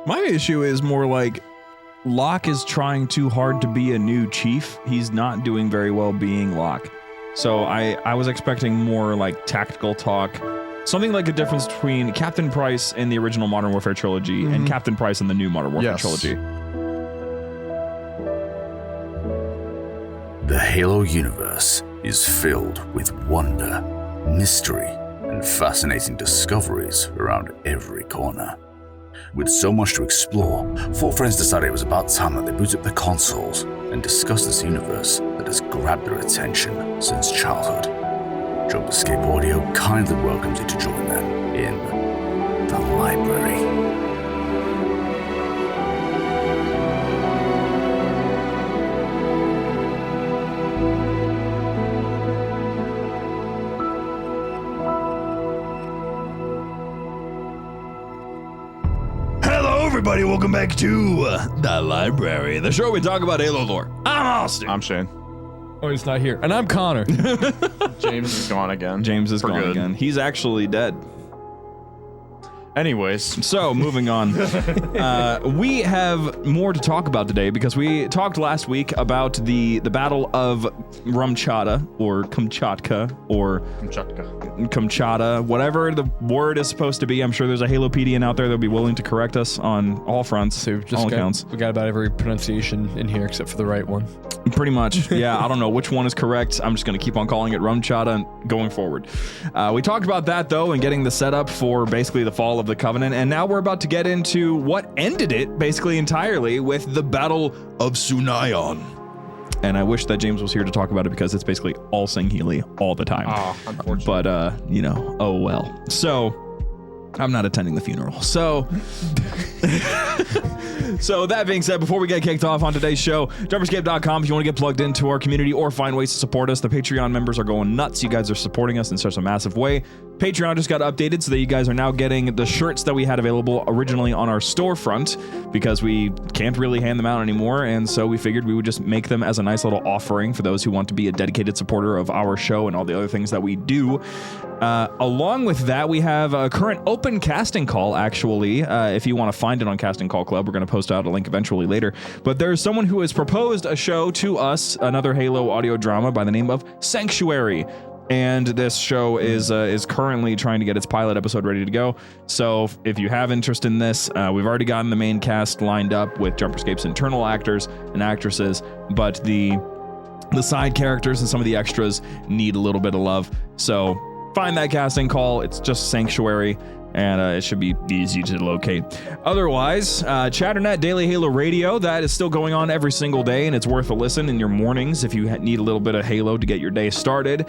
My issue is more like Locke is trying too hard to be a new chief. He's not doing very well being Locke. So I was expecting more like tactical talk. Something like a difference between Captain Price in the original Modern Warfare trilogy and Captain Price in the new Modern Warfare trilogy. The Halo universe is filled with wonder, mystery, and fascinating discoveries around every corner. With so much to explore, four friends decided it was about time that they boot up their consoles and discuss this universe that has grabbed their attention since childhood. JumperScape Audio kindly welcomes you to join them in the library. Everybody, welcome back to The Library, the show where we talk about Halo lore. I'm Austin. I'm Shane. Oh, he's not here. And I'm Connor. James is gone again. James is gone again. He's actually dead. Anyways. So, moving on. We have more to talk about today because we talked last week about the Battle of Rumchata, or Kamchatka, or Kamchata, whatever the word is supposed to be. I'm sure there's a Halopedian out there that'll be willing to correct us on all fronts, so all accounts. We got about every pronunciation in here except for the right one. Pretty much, yeah. I don't know which one is correct. I'm just going to keep on calling it Rumchata going forward. We talked about that, though, and getting the setup for basically the fall of the Covenant, and now we're about to get into what ended it basically entirely with the Battle of Sunaion. And I wish that James was here to talk about it because it's basically all Sanghelios all the time. Oh, unfortunately. But, you know, oh well. So, I'm not attending the funeral. So, so that being said, before we get kicked off on today's show, JumperScape.com if you want to get plugged into our community or find ways to support us. The Patreon members are going nuts. You guys are supporting us in such a massive way. Patreon just got updated so that you guys are now getting the shirts that we had available originally on our storefront because we can't really hand them out anymore, and so we figured we would just make them as a nice little offering for those who want to be a dedicated supporter of our show and all the other things that we do. Along with that, we have a current open casting call, actually. If you want to find it on Casting Call Club, we're going to post out a link eventually later. But there's someone who has proposed a show to us, another Halo audio drama by the name of Sanctuary. And this show is currently trying to get its pilot episode ready to go. So if you have interest in this, we've already gotten the main cast lined up with JumperScape's internal actors and actresses, but the side characters and some of the extras need a little bit of love. So find that casting call. It's just Sanctuary, and it should be easy to locate. Otherwise, Chatternet Daily Halo Radio, that is still going on every single day, and it's worth a listen in your mornings if you need a little bit of Halo to get your day started.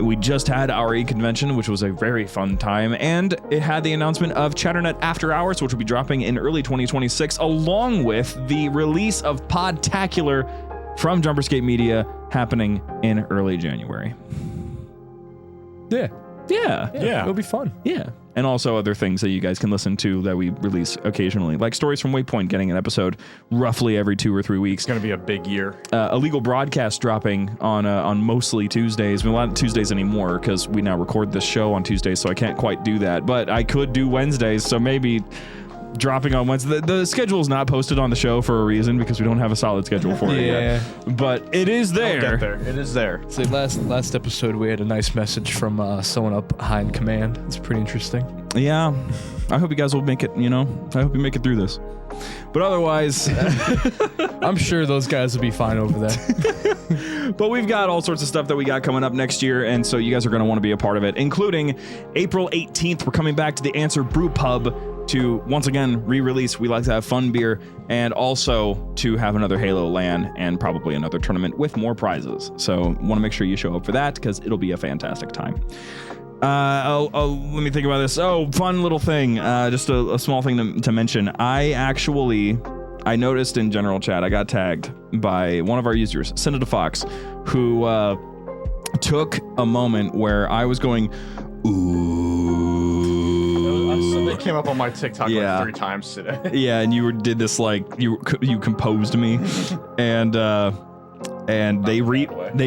We just had our E-Convention, which was a very fun time, and it had the announcement of Chatternet After Hours, which will be dropping in early 2026, along with the release of Podtacular from JumperScape Media happening in early January. Yeah. It'll be fun. Yeah. And also other things that you guys can listen to that we release occasionally, like Stories from Waypoint getting an episode roughly every 2 or 3 weeks. It's going to be a big year. Illegal Broadcast dropping on mostly Tuesdays. Well, not Tuesdays anymore because we now record this show on Tuesdays, so I can't quite do that. But I could do Wednesdays, so maybe dropping on Wednesday. The schedule is not posted on the show for a reason because we don't have a solid schedule for it yet. But it is there. I'll get there. It is there. So last episode we had a nice message from someone up high in command. It's pretty interesting. Yeah. I hope you guys will make it, I hope you make it through this. But otherwise, I'm sure those guys will be fine over there. But we've got all sorts of stuff that we got coming up next year, and so you guys are going to want to be a part of it, including April 18th. We're coming back to the Answer Brew Pub to once again re-release We Like to Have Fun beer, and also to have another Halo LAN and probably another tournament with more prizes. So want to make sure you show up for that because it'll be a fantastic time. Let me think about this. Oh, fun little thing. Just a small thing to mention. I noticed in general chat, I got tagged by one of our users, Senator Fox, who took a moment where I was going, ooh. They came up on my TikTok like 3 times today. Yeah, and you did this like you composed me, and they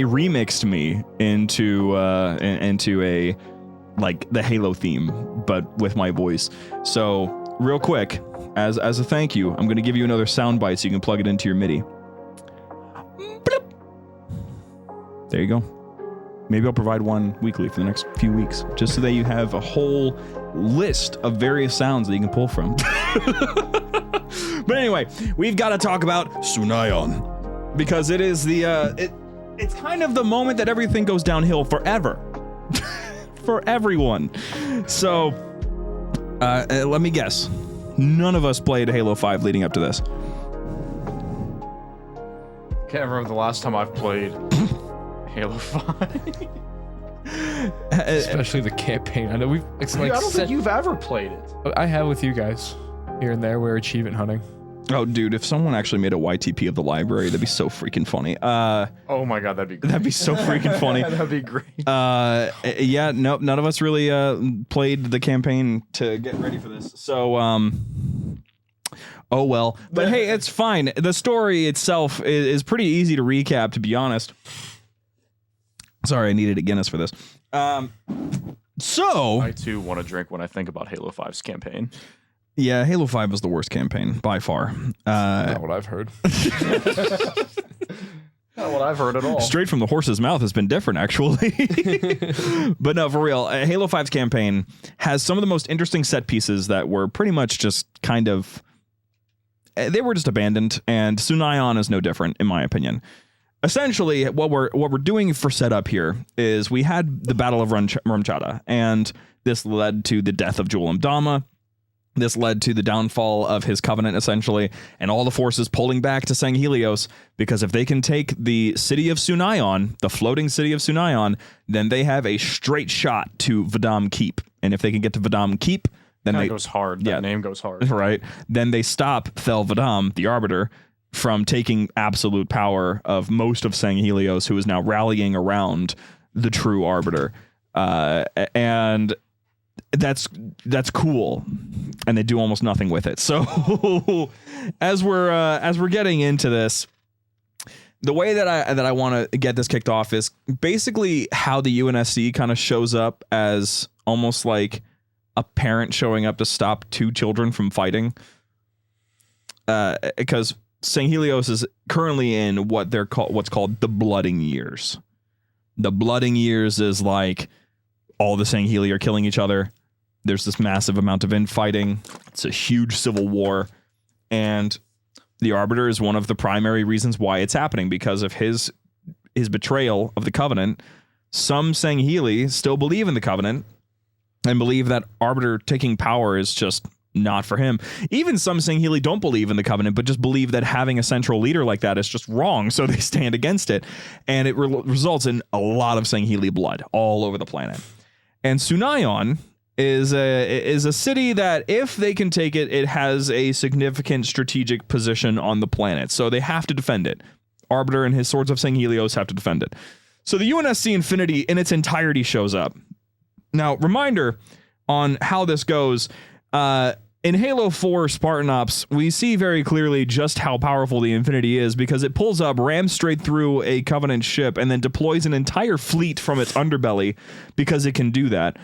remixed me into a like the Halo theme, but with my voice. So real quick, as a thank you, I'm going to give you another soundbite so you can plug it into your MIDI. Bloop. There you go. Maybe I'll provide one weekly for the next few weeks, just so that you have a whole list of various sounds that you can pull from. But anyway, we've got to talk about Sunaion, because it is it's kind of the moment that everything goes downhill forever. For everyone. So, let me guess. None of us played Halo 5 leading up to this. Can't remember the last time I've played Halo 5. Especially the campaign. I know we've. It's like I don't think you've ever played it. I have with you guys. Here and there, we're achievement hunting. Oh, dude, if someone actually made a YTP of the library, that'd be so freaking funny. Oh my god, that'd be great. That'd be so freaking funny. That'd be great. Yeah, nope, none of us really played the campaign to get ready for this. So, oh well. But hey, it's fine. The story itself is pretty easy to recap, to be honest. Sorry, I needed a Guinness for this. So I too want to drink when I think about Halo 5's campaign. Yeah, Halo 5 was the worst campaign by far. Not what I've heard. Not what I've heard at all. Straight from the horse's mouth has been different, actually. But no, for real, Halo 5's campaign has some of the most interesting set pieces that were pretty much just kind of... They were just abandoned, and Sunaion is no different, in my opinion. Essentially, what we're doing for setup here is we had the Battle of Rumchata, and this led to the death of Jul 'Mdama. This led to the downfall of his covenant, essentially, and all the forces pulling back to Sanghelios, because if they can take the city of Sunaion, the floating city of Sunaion, then they have a straight shot to Vadam Keep. And if they can get to Vadam Keep, then that goes hard. That name goes hard. Right. Then they stop Thel Vadam, the Arbiter, from taking absolute power of most of Sanghelios, who is now rallying around the true Arbiter. And that's cool, and they do almost nothing with it. So as we're getting into this, the way that I want to get this kicked off is basically how the UNSC kind of shows up as almost like a parent showing up to stop two children from fighting, because Sanghelios is currently in what's called the Blooding Years. The Blooding Years is like all the Sangheli are killing each other. There's this massive amount of infighting. It's a huge civil war. And the Arbiter is one of the primary reasons why it's happening, because of his betrayal of the Covenant. Some Sangheli still believe in the Covenant and believe that Arbiter taking power is just not for him. Even some Sangheli don't believe in the Covenant, but just believe that having a central leader like that is just wrong, so they stand against it. And it results in a lot of Sangheli blood all over the planet. And Sunaion is a city that, if they can take it, it has a significant strategic position on the planet. So they have to defend it. Arbiter and his Swords of Sanghelios have to defend it. So the UNSC Infinity in its entirety shows up. Now, reminder on how this goes. In Halo 4 Spartan Ops, we see very clearly just how powerful the Infinity is, because it pulls up, rams straight through a Covenant ship, and then deploys an entire fleet from its underbelly, because it can do that,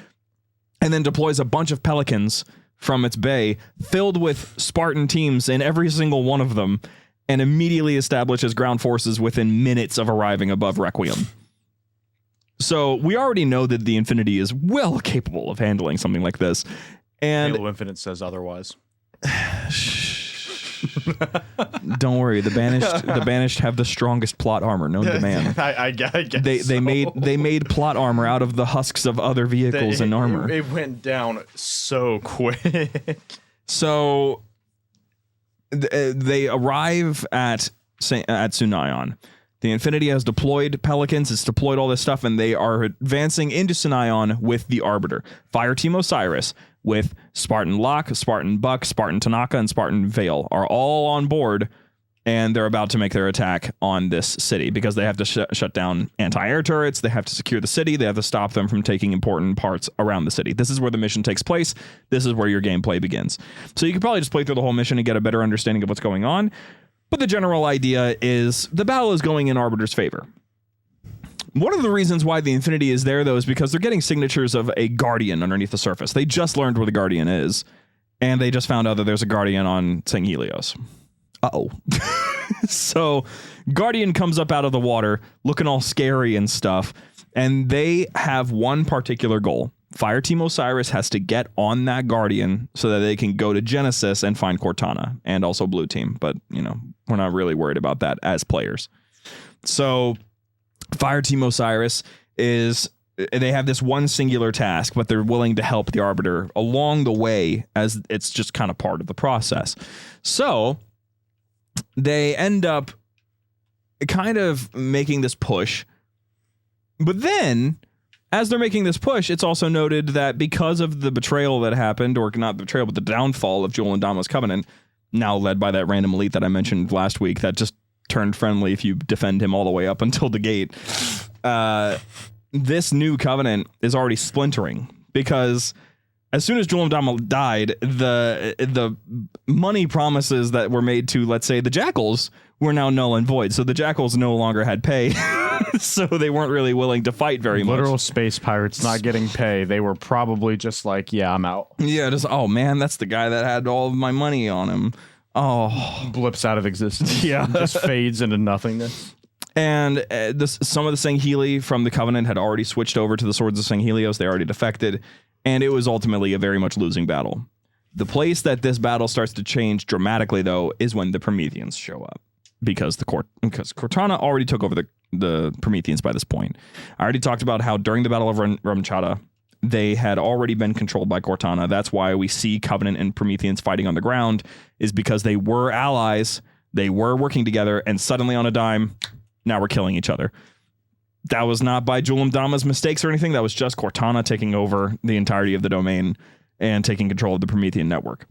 and then deploys a bunch of Pelicans from its bay, filled with Spartan teams in every single one of them, and immediately establishes ground forces within minutes of arriving above Requiem. So we already know that the Infinity is well capable of handling something like this. And Halo Infinite says otherwise. Don't worry, the banished have the strongest plot armor known to man. I guess they made plot armor out of the husks of other vehicles and armor. It went down so quick. So they arrive at Sunaion. The Infinity has deployed Pelicans, it's deployed all this stuff, and they are advancing into Sunaion with the Arbiter. Fireteam Osiris with Spartan Locke, Spartan Buck, Spartan Tanaka, and Spartan Vale are all on board, and they're about to make their attack on this city, because they have to shut down anti-air turrets, they have to secure the city, they have to stop them from taking important parts around the city. This is where the mission takes place. This is where your gameplay begins. So you can probably just play through the whole mission and get a better understanding of what's going on. But the general idea is the battle is going in Arbiter's favor. One of the reasons why the Infinity is there, though, is because they're getting signatures of a Guardian underneath the surface. They just learned where the Guardian is. and they just found out that there's a Guardian on Sanghelios. Uh-oh. So Guardian comes up out of the water looking all scary and stuff, and they have one particular goal. Fireteam Osiris has to get on that Guardian so that they can go to Genesis and find Cortana, and also Blue Team, but, you know, we're not really worried about that as players. So Fireteam Osiris they have this one singular task, but they're willing to help the Arbiter along the way, as it's just kind of part of the process. So they end up kind of making this push. But then, as they're making this push, it's also noted that because of the betrayal that happened, or not the betrayal, but the downfall of Jul 'Ndama's Covenant, now led by that random elite that I mentioned last week that just turned friendly if you defend him all the way up until the gate, this new Covenant is already splintering, because as soon as Jul 'Ndama died, the money promises that were made to, let's say, the Jackals were now null and void. So the Jackals no longer had pay. So they weren't really willing to fight very much. Literal space pirates not getting pay. They were probably just like, yeah, I'm out. Yeah, just, oh man, that's the guy that had all of my money on him. Oh. Blips out of existence. Yeah. Just fades into nothingness. And some of the Sangheli from the Covenant had already switched over to the Swords of Sanghelios. They already defected. And it was ultimately a very much losing battle. The place that this battle starts to change dramatically, though, is when the Prometheans show up. Because Cortana already took over the Prometheans by this point. I already talked about how during the Battle of Ramchata, they had already been controlled by Cortana. That's why we see Covenant and Prometheans fighting on the ground, is because they were allies, they were working together, and suddenly on a dime, now we're killing each other. That was not by Jul 'Ndama's mistakes or anything. That was just Cortana taking over the entirety of the domain and taking control of the Promethean network.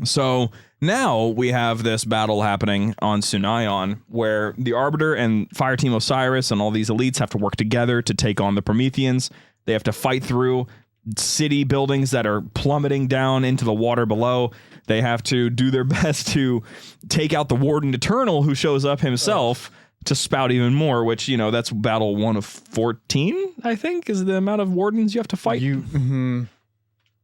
So now we have this battle happening on Sunaion, where the Arbiter and Fireteam Osiris and all these elites have to work together to take on the Prometheans. They have to fight through city buildings that are plummeting down into the water below. They have to do their best to take out the Warden Eternal, who shows up himself to spout even more, which, you know, that's battle 1 of 14, I think, is the amount of Wardens you have to fight.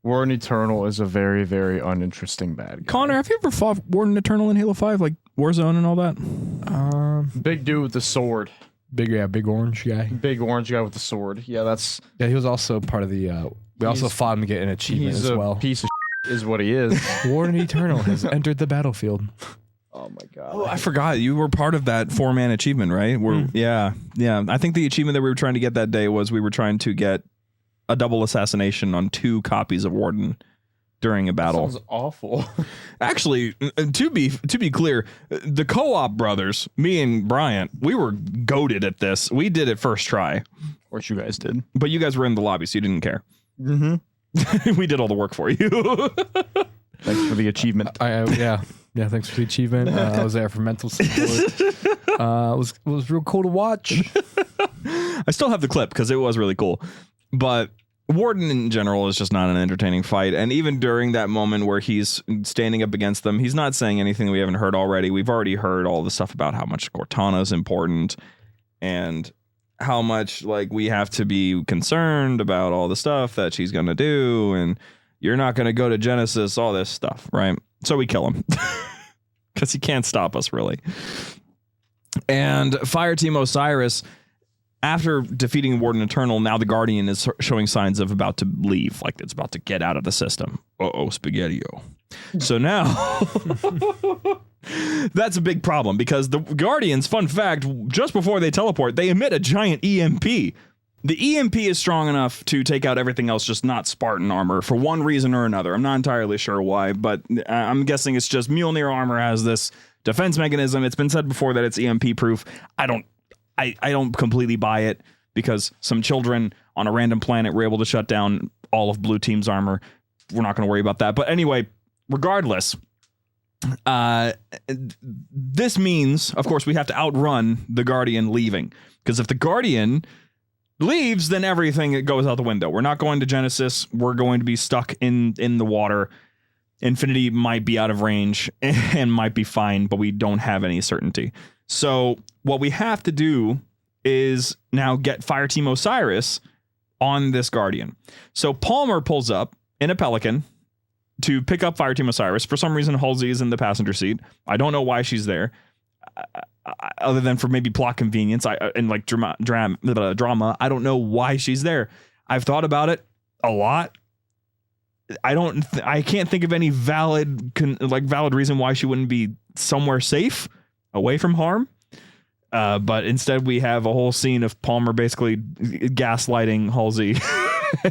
Warden Eternal is a very, very uninteresting bad guy. Connor, have you ever fought Warden Eternal in Halo 5, like Warzone and all that? Big dude with the sword. Big orange guy. Big orange guy with the sword. Yeah, that's... Yeah, he was also part of the... we also fought him to get an achievement he's as a well. Piece of is what he is. Warden Eternal has entered the battlefield. Oh my god. Oh, I forgot. You were part of that 4-man achievement, right? Yeah. I think the achievement that we were trying to get that day was we were trying to get a double assassination on 2 copies of Warden during a battle. Sounds awful. Actually, to be clear, the co-op brothers, me and Bryant, we were goated at this. We did it first try. Of course you guys did. But you guys were in the lobby, so you didn't care. Mm-hmm. We did all the work for you. Thanks for the achievement. Yeah, thanks for the achievement. I was there for mental support. It was real cool to watch. I still have the clip because it was really cool. But Warden in general is just not an entertaining fight. And even during that moment where he's standing up against them, he's not saying anything we haven't heard already. We've already heard all the stuff about how much Cortana is important and how much like we have to be concerned about all the stuff that she's going to do. And you're not going to go to Genesis, all this stuff, right? So we kill him because he can't stop us, really. And Fireteam Osiris, after defeating Warden Eternal, now the Guardian is showing signs of about to leave, like it's about to get out of the system. Uh-oh, Spaghetti-O. So now, that's a big problem because the Guardians, fun fact, just before they teleport, they emit a giant EMP. The EMP is strong enough to take out everything else, just not Spartan armor, for one reason or another. I'm not entirely sure why, but I'm guessing it's just Mjolnir armor has this defense mechanism. It's been said before that it's EMP proof. I don't completely buy it because some children on a random planet were able to shut down all of Blue Team's armor. We're not going to worry about that. But anyway, regardless, this means, of course, we have to outrun the Guardian leaving. Because if the Guardian leaves, then everything goes out the window. We're not going to Genesis. We're going to be stuck in the water. Infinity might be out of range and might be fine, but we don't have any certainty. So what we have to do is now get Fireteam Osiris on this Guardian. So Palmer pulls up in a Pelican to pick up Fireteam Osiris. For some reason, Halsey is in the passenger seat. I don't know why she's there, other than for maybe plot convenience and like drama. I don't know why she's there. I've thought about it a lot. I can't think of any valid reason why she wouldn't be somewhere safe, away from harm. But instead, we have a whole scene of Palmer basically gaslighting Halsey.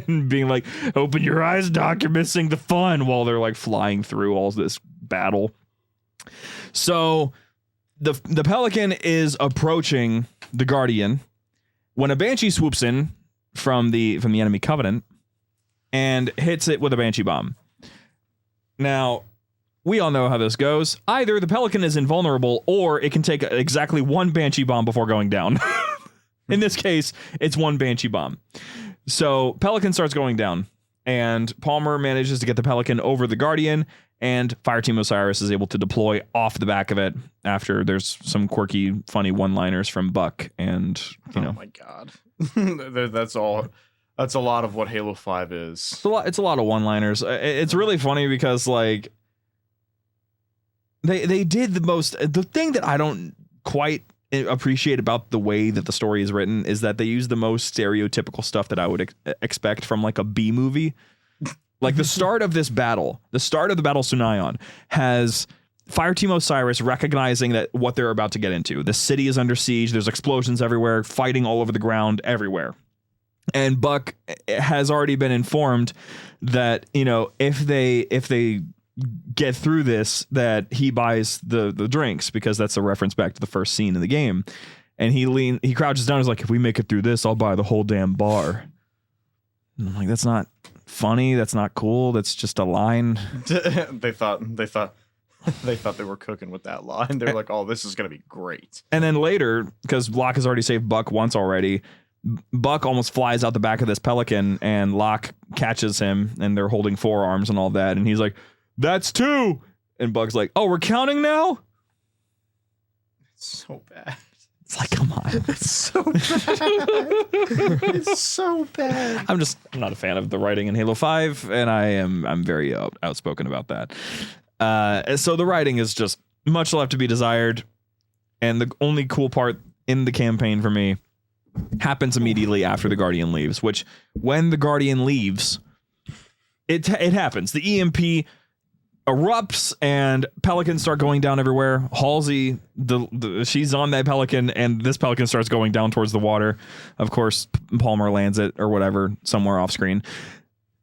And being like, open your eyes, Doc, you're missing the fun, while they're like flying through all this battle. So the Pelican is approaching the Guardian when a Banshee swoops in from the enemy Covenant and hits it with a Banshee bomb. Now, we all know how this goes. Either the Pelican is invulnerable, or it can take exactly one Banshee bomb before going down. In this case, it's one Banshee bomb. So Pelican starts going down, and Palmer manages to get the Pelican over the Guardian, and Fireteam Osiris is able to deploy off the back of it after there's some quirky, funny one-liners from Buck, and Oh my god, that's all. That's a lot of what Halo 5 is. It's a lot of one-liners. It's really funny because like they did the thing that I don't quite appreciate about the way that the story is written is that they use the most stereotypical stuff that I would expect from like a B movie. Like the start of this battle, the start of the Battle Sunaion has Fireteam Osiris recognizing that what they're about to get into. The city is under siege. There's explosions everywhere, fighting all over the ground everywhere. And Buck has already been informed that, if they get through this, that he buys the drinks, because that's a reference back to the first scene in the game. And he crouches down and is like, if we make it through this, I'll buy the whole damn bar. And I'm like, that's not funny. That's not cool. That's just a line. They thought they were cooking with that line. They're like, oh, this is going to be great. And then later, because Locke has already saved Buck once already, Buck almost flies out the back of this Pelican, and Locke catches him, and they're holding forearms and all that. And he's like, that's two. And Buck's like, oh, we're counting now? It's so bad. It's like, come on. It's so bad. It's so bad. I'm not a fan of the writing in Halo 5, and I'm very outspoken about that. So the writing is just much left to be desired. And the only cool part in the campaign for me happens immediately after the Guardian leaves, which when the Guardian leaves, it happens. The EMP erupts and Pelicans start going down everywhere. Halsey, she's on that Pelican, and this Pelican starts going down towards the water. Of course, Palmer lands it or whatever somewhere off screen,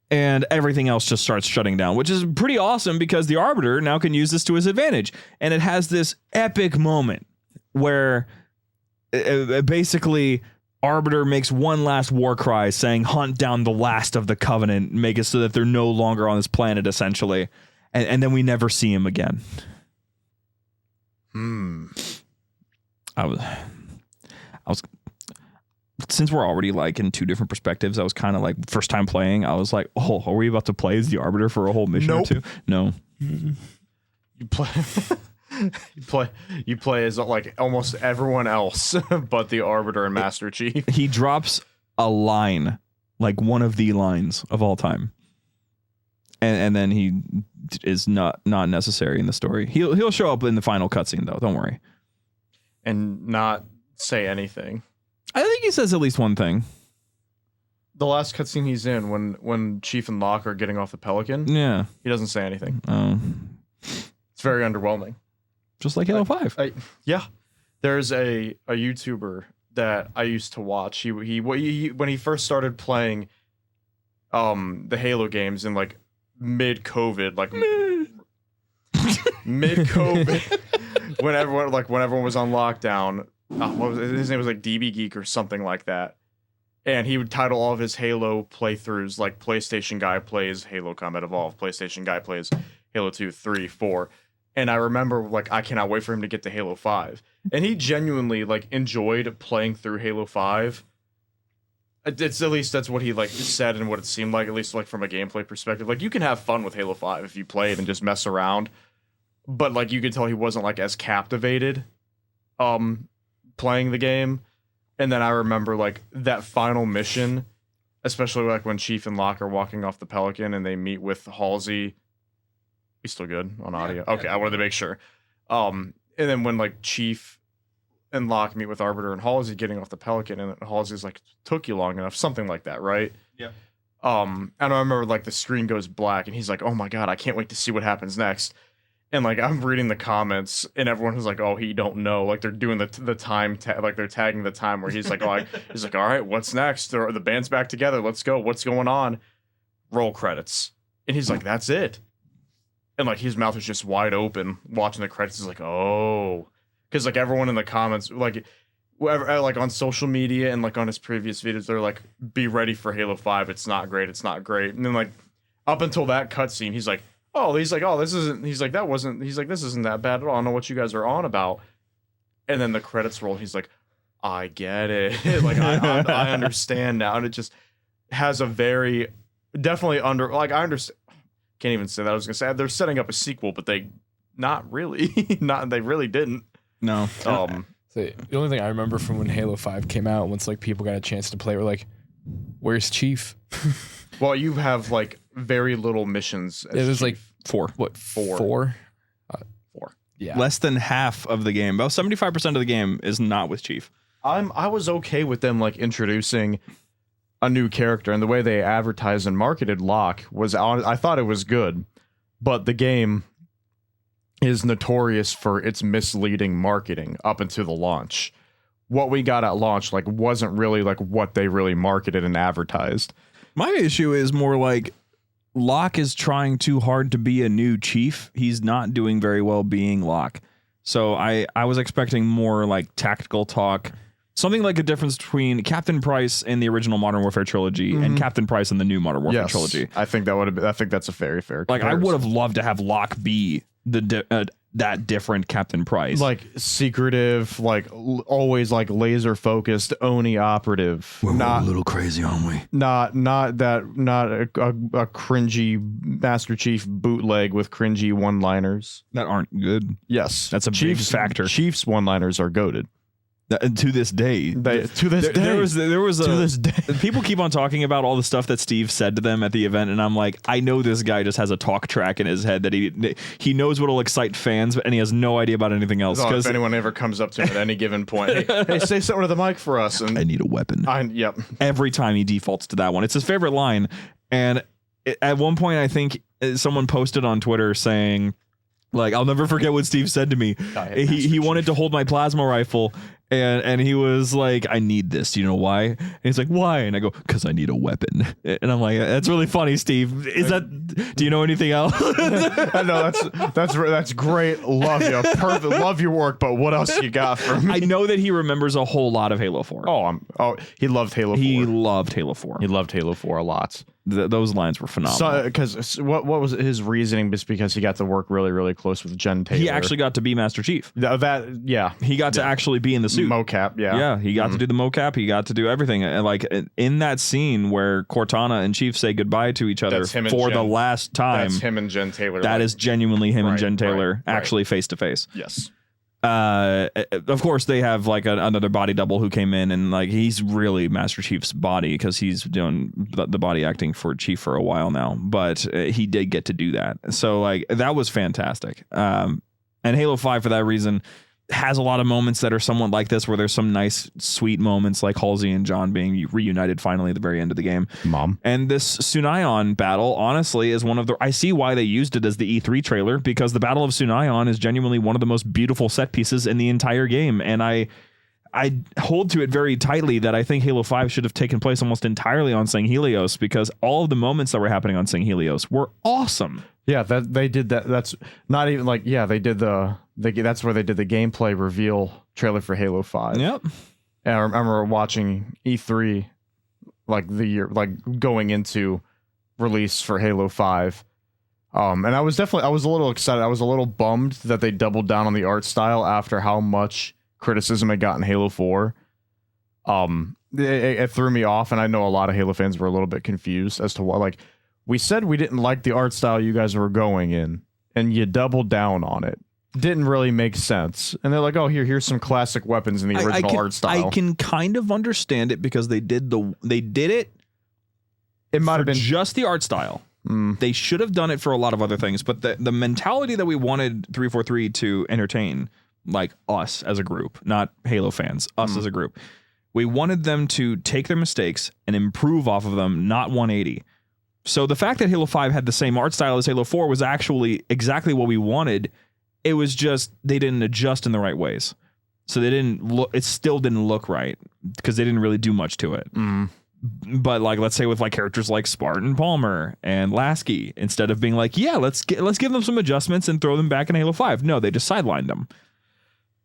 and everything else just starts shutting down, which is pretty awesome because the Arbiter now can use this to his advantage. And it has this epic moment where basically Arbiter makes one last war cry saying, hunt down the last of the Covenant, make it so that they're no longer on this planet, essentially. And then we never see him again. I was since we're already like in two different perspectives, I was kind of like, first time playing, I was like, oh, are we about to play as the Arbiter for a whole mission or two? No. You play as like almost everyone else but the Arbiter and Master Chief. He drops a line, like one of the lines of all time. And then he is not necessary in the story. He'll show up in the final cutscene though. Don't worry. And not say anything. I think he says at least one thing. The last cutscene he's in, when Chief and Locke are getting off the Pelican, yeah, he doesn't say anything. Oh, it's very underwhelming. Just like Halo 5. Yeah, there's a YouTuber that I used to watch. He when he first started playing, the Halo games in like mid-COVID, like mid-COVID, when everyone was on lockdown. His name was like DB Geek or something like that. And he would title all of his Halo playthroughs like PlayStation Guy plays Halo Combat Evolved, PlayStation Guy plays Halo 2, 3, 4. And I remember like I cannot wait for him to get to Halo 5. And he genuinely like enjoyed playing through Halo 5. It's at least that's what he like said and what it seemed like, at least like from a gameplay perspective. Like you can have fun with Halo 5 if you play it and just mess around. But like you could tell he wasn't like as captivated playing the game. And then I remember like that final mission, especially like when Chief and Locke are walking off the Pelican and they meet with Halsey We still good on audio? Okay, I wanted to make sure. And then when like Chief and Locke meet with Arbiter and Halsey getting off the Pelican, and Halsey's like, took you long enough, something like that, right? Yeah. And I remember like the screen goes black, and he's like, "Oh my god, I can't wait to see what happens next." And like I'm reading the comments, and everyone was like, "Oh, he don't know." Like they're doing the time, like they're tagging the time where he's like, "Oh, he's like, all right, what's next? The band's back together. Let's go. What's going on?" Roll credits, and he's like, "That's it." And like his mouth was just wide open watching the credits. He's like, "Oh," because like everyone in the comments, like whoever, like on social media and like on his previous videos, they're like, "Be ready for Halo 5. It's not great. It's not great." And then like up until that cutscene, he's like, this isn't. He's like, that wasn't. He's like, this isn't that bad at all. I don't know what you guys are on about. And then the credits roll. He's like, I get it. Like I understand now, and it just has a very definitely under. Like I understand. Can't even say that. I was gonna say they're setting up a sequel, but they not really. They really didn't. No. So the only thing I remember from when Halo 5 came out, once like people got a chance to play, were like, "Where's Chief?" Well, you have like very little missions. It was like 4. what 4? 4? 4. Yeah. Less than half of the game. About 75% of the game is not with Chief. I was okay with them like introducing a new character, and the way they advertised and marketed Locke was I thought it was good, but the game is notorious for its misleading marketing up until the launch. What we got at launch like wasn't really like what they really marketed and advertised. My issue is more like Locke is trying too hard to be a new Chief. He's not doing very well being Locke. So I was expecting more like tactical talk. Something like a difference between Captain Price in the original Modern Warfare trilogy and Captain Price in the new Modern Warfare trilogy. I think that would have been, I think that's a very fair Like comparison. I would have loved to have Locke be the that different Captain Price. Like secretive, like always like laser focused Oni operative. We're a little crazy, aren't we? Not a cringy Master Chief bootleg with cringy one-liners. that aren't good. Yes, That's a big factor. Chief's one-liners are goated. To this day. To this day. There was To this day. people keep on talking about all the stuff that Steve said to them at the event, and I'm like, I know this guy just has a talk track in his head that he knows what'll excite fans, and he has no idea about anything else. So if Because anyone ever comes up to him at any given point, hey, say something to the mic for us. And I need a weapon. yep. Every time he defaults to that one, it's his favorite line. And at one point, I think someone posted on Twitter saying, like, I'll never forget what Steve said to me. He wanted to hold my plasma rifle. And he was like, I need this. Do you know why? And he's like, why? And I go, because I need a weapon. And I'm like, that's really funny, Steve. Do you know anything else? I know that's great. Love you. Perfect. Love your work. But what else you got for me? I know that he remembers a whole lot of Halo 4. He loved Halo 4. He loved Halo 4. He loved Halo 4 a lot. Those lines were phenomenal. Because what was his reasoning? Just because he got to work really, really close with Jen Taylor. He actually got to be Master Chief. He got to actually be in the suit. Mocap, yeah. Yeah, he got to do the mocap. He got to do everything. And like in that scene where Cortana and Chief say goodbye to each other for the last time. That's him and Jen Taylor. That is genuinely him and Jen Taylor right. actually face to face. Yes. Of course, they have like another body double who came in, and like he's really Master Chief's body because he's doing the body acting for Chief for a while now. But he did get to do that, so like that was fantastic. And Halo 5 for that reason has a lot of moments that are somewhat like this, where there's some nice, sweet moments like Halsey and John being reunited finally at the very end of the game. Mom. And this Sunaion battle, honestly, is one of the... I see why they used it as the E3 trailer, because the Battle of Sunaion is genuinely one of the most beautiful set pieces in the entire game. And I hold to it very tightly that I think Halo 5 should have taken place almost entirely on Sanghelios, because all of the moments that were happening on Sanghelios were awesome. Yeah, they did that. That's not even like, yeah, they did that's where they did the gameplay reveal trailer for Halo 5. Yep. And I remember watching E3 like the year, like going into release for Halo 5. And I was a little excited. I was a little bummed that they doubled down on the art style after how much criticism it got in Halo 4. It threw me off, and I know a lot of Halo fans were a little bit confused as to why. Like, we said we didn't like the art style you guys were going in, and you doubled down on it. Didn't really make sense. And they're like, oh, here's some classic weapons in the original art style. I can kind of understand it because they did it. It might have been just the art style. They should have done it for a lot of other things, but the mentality that we wanted 343 to entertain, like us as a group, not Halo fans, us as a group, we wanted them to take their mistakes and improve off of them, not 180. So the fact that Halo 5 had the same art style as Halo 4 was actually exactly what we wanted. It was just they didn't adjust in the right ways. So they didn't look, it still didn't look right because they didn't really do much to it. But like, let's say with like characters like Spartan Palmer and Lasky, instead of being like, yeah, let's give them some adjustments and throw them back in Halo 5. No, they just sidelined them.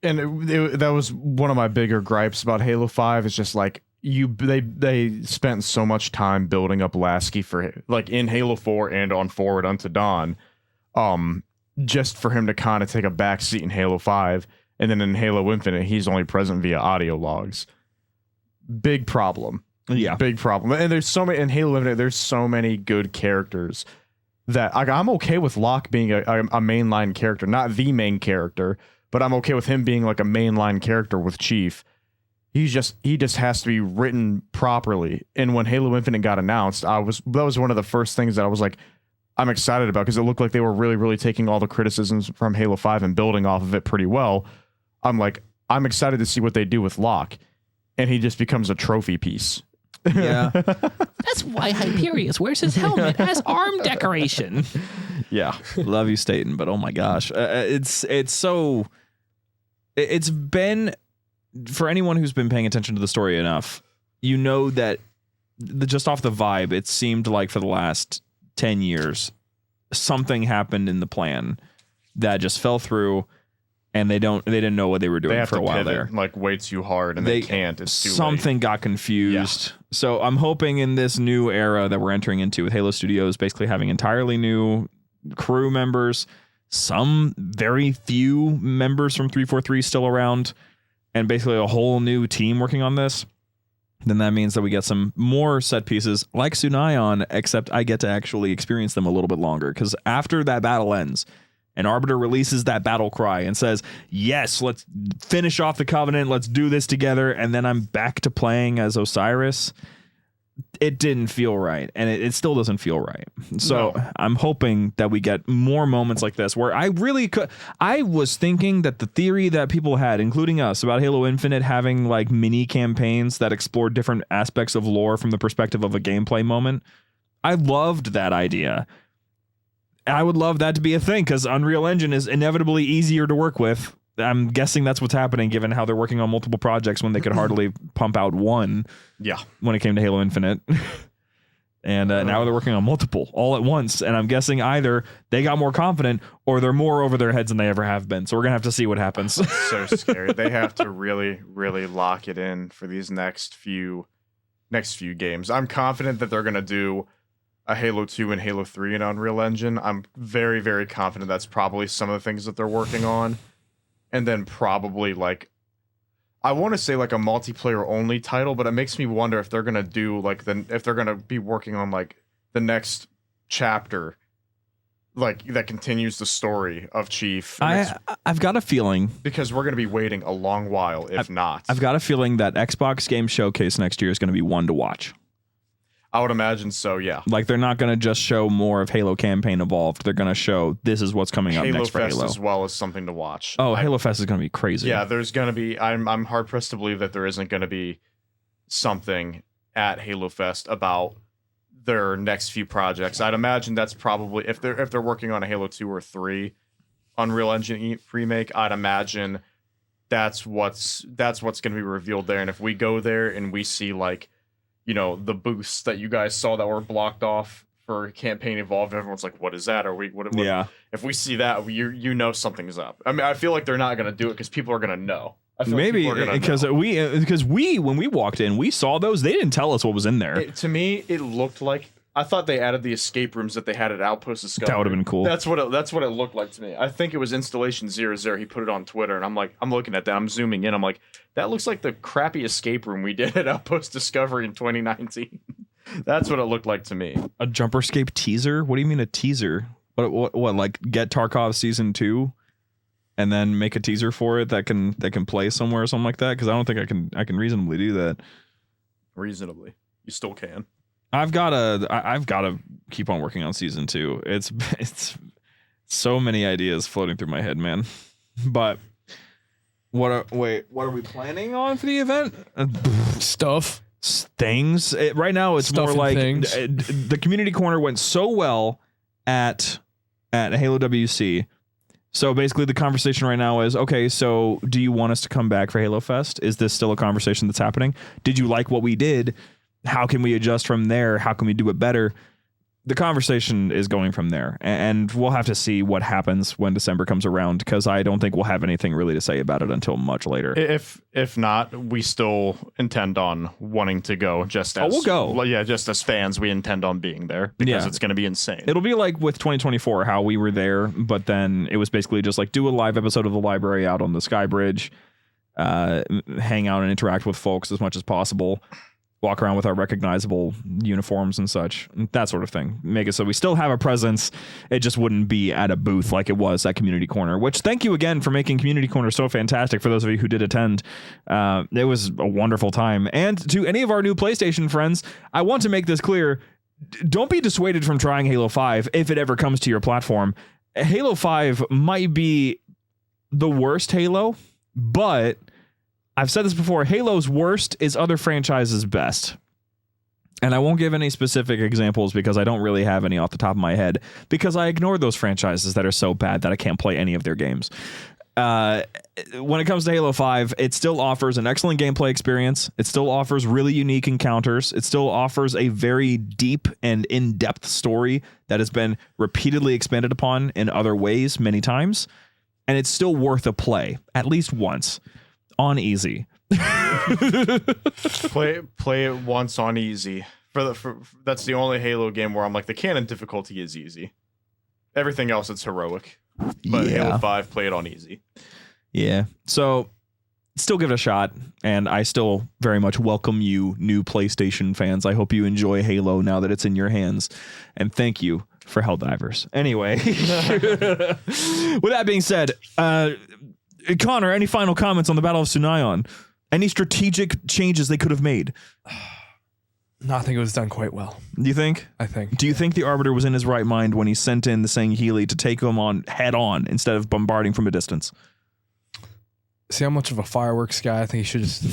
And that was one of my bigger gripes about Halo 5 is just like they spent so much time building up Lasky for like in Halo 4 and on Forward Unto Dawn, just for him to kind of take a back seat in Halo 5, and then in Halo Infinite he's only present via audio logs. Big problem. Yeah, big problem. And there's so many in Halo Infinite. There's so many good characters that I'm okay with Locke being a mainline character, not the main character, but I'm okay with him being like a mainline character with Chief. He just has to be written properly. And when Halo Infinite got announced, that was one of the first things that I was like, I'm excited about, because it looked like they were really, really taking all the criticisms from Halo 5 and building off of it pretty well. I'm like, I'm excited to see what they do with Locke. And he just becomes a trophy piece. Yeah. That's why Hyperius wears his helmet as arm decoration. Yeah. Love you, Staten, but oh my gosh. It's been, for anyone who's been paying attention to the story enough, you know that just off the vibe, it seemed like for the last 10 years, something happened in the plan that just fell through. And they didn't know what they were doing for a while there. Like way too hard, and they can't. It's too something late. Got confused. Yeah. So I'm hoping in this new era that we're entering into with Halo Studios, basically having entirely new crew members, some very few members from 343 still around, and basically a whole new team working on this. Then that means that we get some more set pieces like Sunaion, except I get to actually experience them a little bit longer, because after that battle ends, and Arbiter releases that battle cry and says, yes, let's finish off the Covenant. Let's do this together. And then I'm back to playing as Osiris. It didn't feel right. And it still doesn't feel right. So no. I'm hoping that we get more moments like this where I was thinking that the theory that people had, including us, about Halo Infinite having like mini campaigns that explore different aspects of lore from the perspective of a gameplay moment. I loved that idea. I would love that to be a thing, because Unreal Engine is inevitably easier to work with. I'm guessing that's what's happening, given how they're working on multiple projects when they could hardly pump out one. Yeah. When it came to Halo Infinite. And now they're working on multiple all at once. And I'm guessing either they got more confident or they're more over their heads than they ever have been. So we're going to have to see what happens. So scary. They have to really, really lock it in for these next few games. I'm confident that they're going to do a Halo 2 and Halo 3 in Unreal Engine. I'm very, very confident that's probably some of the things that they're working on. And then probably like, I want to say like a multiplayer only title, but it makes me wonder if they're going to do like if they're going to be working on like the next chapter, like that continues the story of Chief. I've got a feeling, because we're going to be waiting a long while, if not. I've got a feeling that Xbox Game Showcase next year is going to be one to watch. I would imagine so, yeah. Like, they're not going to just show more of Halo Campaign Evolved. They're going to show this is what's coming up next for Halo Fest Halo. as well as something to watch. Oh, Halo Fest is going to be crazy. Yeah, there's going to be... I'm hard-pressed to believe that there isn't going to be something at Halo Fest about their next few projects. I'd imagine that's probably... If they're working on a Halo 2 or 3 Unreal Engine remake, I'd imagine that's what's going to be revealed there. And if we go there and we see, like, you know, the boosts that you guys saw that were blocked off for Campaign Evolved, everyone's like, what is that? Are we what yeah. If we see that, you know something's up. I mean, I feel like they're not going to do it because people are going to know. Maybe because we when we walked in, we saw those. They didn't tell us what was in there. To me, it looked like, I thought they added the escape rooms that they had at Outpost Discovery. That would have been cool. That's what it looked like to me. I think it was Installation 00. He put it on Twitter, and I'm looking at that. I'm zooming in. I'm like, that looks like the crappy escape room we did at Outpost Discovery in 2019. That's what it looked like to me. A JumperScape teaser? What do you mean a teaser? What like get Tarkov Season 2 and then make a teaser for it that can play somewhere or something like that? Because I don't think I can reasonably do that. Reasonably. You still can. I've gotta keep on working on season 2. It's so many ideas floating through my head, man. But what are we planning on for the event? Stuff. Things. Right now, it's Stuff more and like things. The community corner went so well at Halo WC. So basically, the conversation right now is, okay, so do you want us to come back for Halo Fest? Is this still a conversation that's happening? Did you like what we did? How can we adjust from there? How can we do it better? The conversation is going from there, and we'll have to see what happens when December comes around, because I don't think we'll have anything really to say about it until much later. If not, we still intend on wanting to go. Just as we'll go. Well, yeah, just as fans, we intend on being there because it's going to be insane. It'll be like with 2024, how we were there, but then it was basically just like do a live episode of the library out on the Sky Bridge, hang out and interact with folks as much as possible. Walk around with our recognizable uniforms and such, that sort of thing. Make it so we still have a presence. It just wouldn't be at a booth like it was at Community Corner, which thank you again for making Community Corner so fantastic for those of you who did attend. It was a wonderful time. And to any of our new PlayStation friends, I want to make this clear. Don't be dissuaded from trying Halo 5 if it ever comes to your platform. Halo 5 might be the worst Halo, but I've said this before, Halo's worst is other franchises' best. And I won't give any specific examples because I don't really have any off the top of my head, because I ignore those franchises that are so bad that I can't play any of their games. When it comes to Halo 5, it still offers an excellent gameplay experience. It still offers really unique encounters. It still offers a very deep and in-depth story that has been repeatedly expanded upon in other ways many times. And it's still worth a play, at least once. On easy. play it once on easy. That's the only Halo game where I'm like, the canon difficulty is easy. Everything else, it's heroic. But Halo 5, play it on easy. Yeah. So still give it a shot, and I still very much welcome you, new PlayStation fans. I hope you enjoy Halo now that it's in your hands, and thank you for Helldivers. Anyway, with that being said, Connor, any final comments on the Battle of Sunaion? Any strategic changes they could have made? No, I think it was done quite well. Do you think? I think. Do you think the Arbiter was in his right mind when he sent in the Sanghelios to take them on head on instead of bombarding from a distance? See how much of a fireworks guy? I think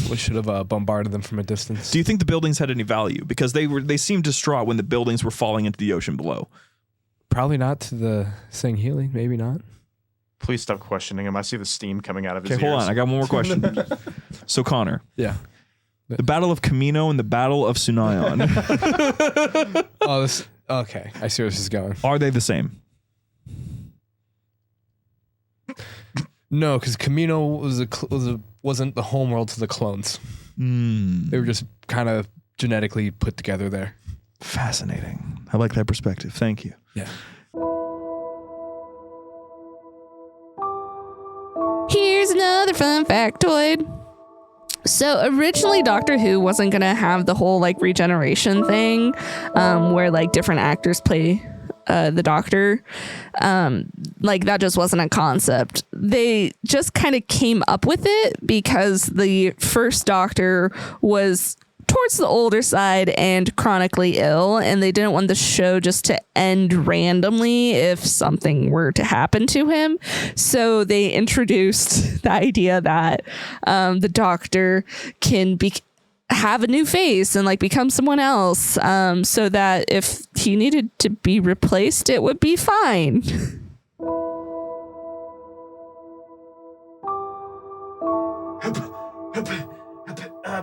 we should have bombarded them from a distance. Do you think the buildings had any value? Because they seemed distraught when the buildings were falling into the ocean below. Probably not to the Sanghelios. Maybe not. Please stop questioning him. I see the steam coming out of his ears. Okay, hold on. I got one more question. So, Connor. Yeah. The Battle of Camino and the Battle of Sunaion. Okay. I see where this is going. Are they the same? No, because Camino wasn't the homeworld to the clones. They were just kind of genetically put together there. Fascinating. I like that perspective. Thank you. Yeah. Here's another fun factoid. So originally Doctor Who wasn't going to have the whole like regeneration thing where like different actors play the Doctor. Like that just wasn't a concept. They just kind of came up with it because the first Doctor was towards the older side and chronically ill, and they didn't want the show just to end randomly if something were to happen to him. So they introduced the idea that the Doctor can have a new face and like become someone else, so that if he needed to be replaced, it would be fine.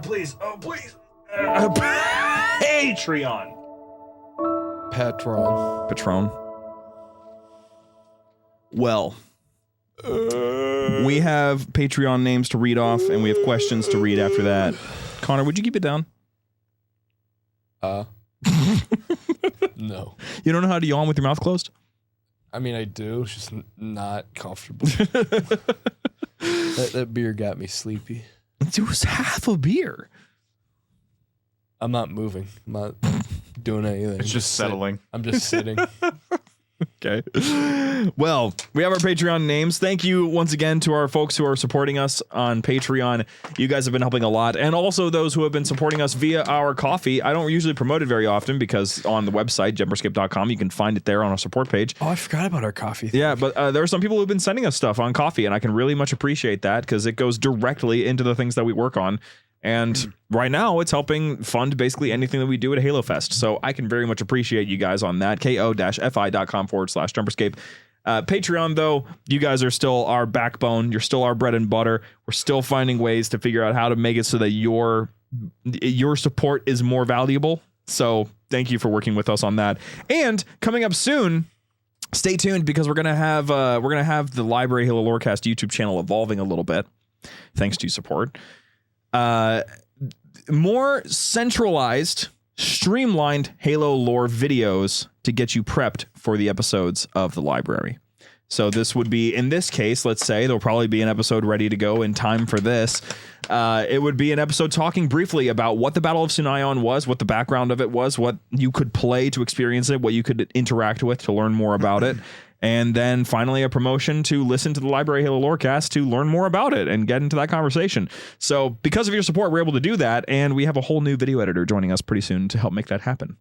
Please. Oh, please. Patreon. Patron. Well, we have Patreon names to read off, and we have questions to read after that. Connor, would you keep it down? No. You don't know how to yawn with your mouth closed? I mean, I do. It's just not comfortable. that beer got me sleepy. It was half a beer. I'm not moving. I'm not doing anything. It's just settling. I'm just sitting. Okay. Well, we have our Patreon names. Thank you once again to our folks who are supporting us on Patreon. You guys have been helping a lot. And also those who have been supporting us via our coffee. I don't usually promote it very often because on the website, JumperScape.com, you can find it there on our support page. Oh, I forgot about our coffee. Yeah, but there are some people who've been sending us stuff on coffee, and I can really much appreciate that because it goes directly into the things that we work on. And right now, it's helping fund basically anything that we do at Halo Fest. So I can very much appreciate you guys on that. ko-fi.com/JumperScape. Patreon, though, you guys are still our backbone. You're still our bread and butter. We're still finding ways to figure out how to make it so that your support is more valuable. So thank you for working with us on that. And coming up soon, stay tuned because we're gonna have the Library Halo Lorecast YouTube channel evolving a little bit, thanks to support. More centralized, streamlined Halo lore videos to get you prepped for the episodes of the library. So this would be, in this case, let's say there'll probably be an episode ready to go in time for this. It would be an episode talking briefly about what the Battle of Sunaion was, what the background of it was, what you could play to experience it, what you could interact with to learn more about it. And then finally a promotion to listen to the Library Halo Lorecast to learn more about it and get into that conversation. So because of your support, we're able to do that. And we have a whole new video editor joining us pretty soon to help make that happen.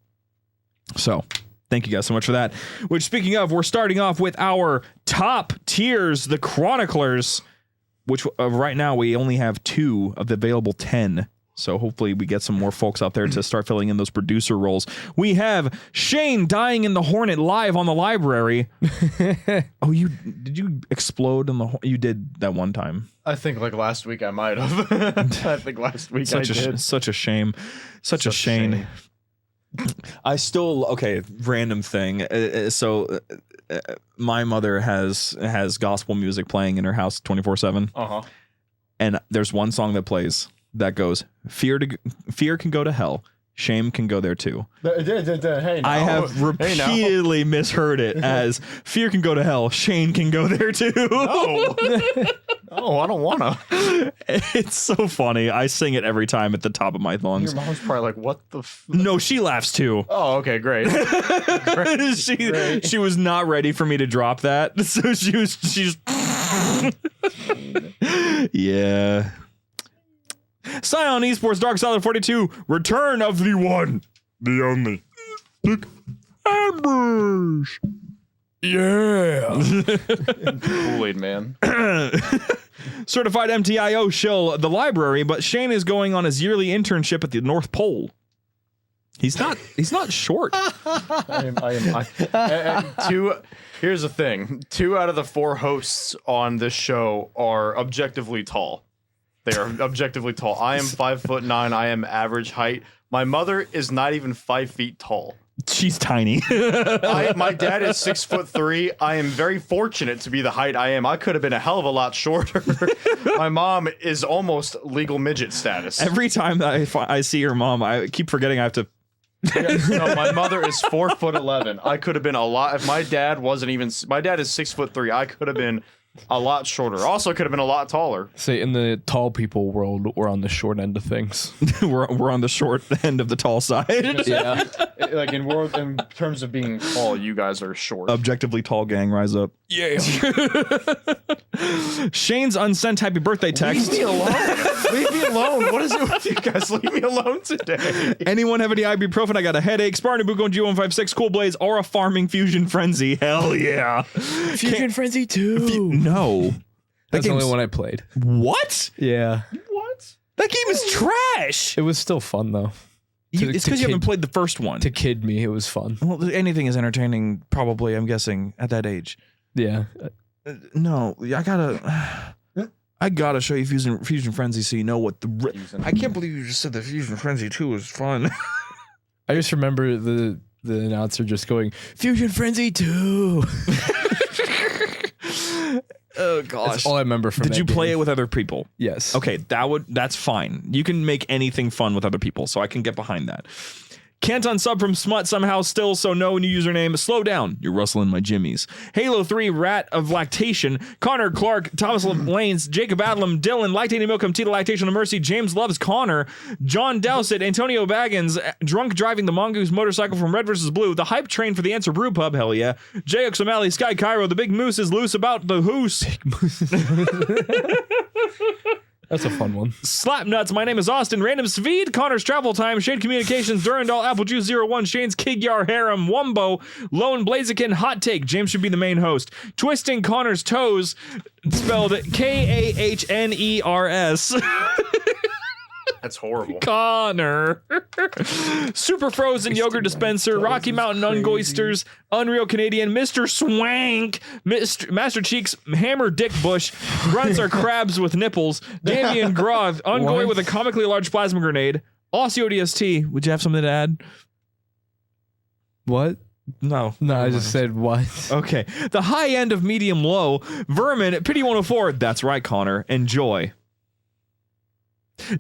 So thank you guys so much for that. Which, speaking of, we're starting off with our top tiers, the Chroniclers, which right now we only have 2 of the available 10. So hopefully we get some more folks out there to start filling in those producer roles. We have Shane dying in the Hornet live on the library. Oh, did you explode in the? You did that one time. I think like last week I might have. I think last week I did. Such a shame. Such a shame. I still random thing. My mother has gospel music playing in her house 24/7. And there's one song that plays that goes, fear can go to hell, shame can go there too. Hey, I have repeatedly misheard it as fear can go to hell, shame can go there too. No. Oh, I don't wanna. It's so funny. I sing it every time at the top of my lungs. Your mom's probably like, what the No, she laughs too. Oh, okay, great. She was not ready for me to drop that. So she's yeah. Sunaion Esports Dark Solid 42, Return of the One, the Only. Big ambush. Yeah. Kool-Aid man. Certified MTIO shill the library, but Shane is going on his yearly internship at the North Pole. He's not short. Here's the thing. 2 out of the 4 hosts on this show are objectively tall. They are objectively tall. I am 5'9". I am average height. My mother is not even 5 feet tall. She's tiny. My dad is 6'3". I am very fortunate to be the height I am. I could have been a hell of a lot shorter. My mom is almost legal midget status. Every time that I see her mom, I keep forgetting I have to. No, my mother is 4'11". I could have been a lot. If my dad wasn't even. My dad is 6'3". I could have been a lot shorter. Also could have been a lot taller. Say in the tall people world, we're on the short end of things. we're on the short end of the tall side. Yeah. Like in terms of being tall, you guys are short. Objectively tall gang, rise up. Yeah. Shane's unsent happy birthday text. Leave me alone. Leave me alone. What is it with you guys? Leave me alone today. Anyone have any ibuprofen? I got a headache. Spartan Buko and G156, Cool Blaze, or a farming fusion frenzy. Hell yeah. Fusion Frenzy 2. No. That's the only one I played. What? Yeah. What? That game is trash. It was still fun though. It's because you haven't played the first one. To kid me, it was fun. Well, anything is entertaining, probably, I'm guessing, at that age. Yeah. No, I gotta show you Fusion Frenzy so you know what I can't believe you just said that Fusion Frenzy 2 was fun. I just remember the announcer just going, Fusion Frenzy 2. Oh gosh. That's all I remember from Did you play it with other people? Yes. Okay, that's fine. You can make anything fun with other people, so I can get behind that. Can't unsub from Smut somehow still, so no new username. Slow down. You're rustling my jimmies. Halo 3, Rat of Lactation. Connor Clark, Thomas Lanes, Jacob Adlam, Dylan, Lactating Milk, Tita Lactation of Mercy, James Loves Connor, John Dowsett, Antonio Baggins, Drunk Driving the Mongoose Motorcycle from Red vs. Blue, The Hype Train for the Answer Brew Pub, hell yeah. JX O'Malley, Sky Cairo, The Big Moose is loose about the hoose. That's a fun one. Slapnuts, my name is Austin. Random Svid, Connor's Travel Time, Shade Communications, Durandal, Apple Juice 01, Shane's Kigyar Harem, Wumbo, Lone Blaziken, Hot Take. James should be the main host. Twisting Connor's Toes, spelled Kahners. That's horrible. Connor. Super Frozen Yogurt Dispenser, Rocky Mountain Ungoisters, Unreal Canadian, Mr. Swank, Master Cheeks, Hammer Dick Bush, Grunts are crabs with nipples, Damien Groth, Ungoy with a comically large plasma grenade, Aussie ODST. Would you have something to add? What? No. No, I just said what? Okay. The high end of medium low, Vermin, Pity 104. That's right, Connor. Enjoy.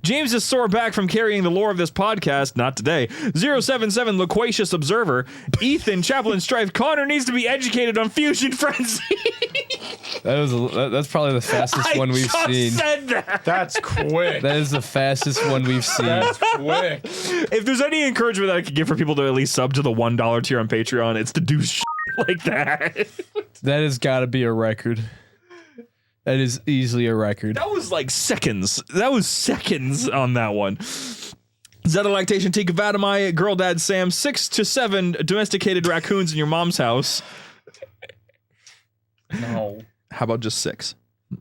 James is sore back from carrying the lore of this podcast. Not today. 077 Loquacious Observer. Ethan Chaplain Strife. Connor needs to be educated on Fusion Frenzy. That's probably the fastest one we've seen. Said that. That's quick. That is the fastest one we've seen. That's quick. If there's any encouragement that I could give for people to at least sub to the $1 tier on Patreon, it's to do shit like that. That has got to be a record. That is easily a record. That was like seconds. That was seconds on that one. Zeta Lactation, Tika Vatamai, Girl Dad Sam, 6 to 7 domesticated raccoons in your mom's house. No. How about just 6?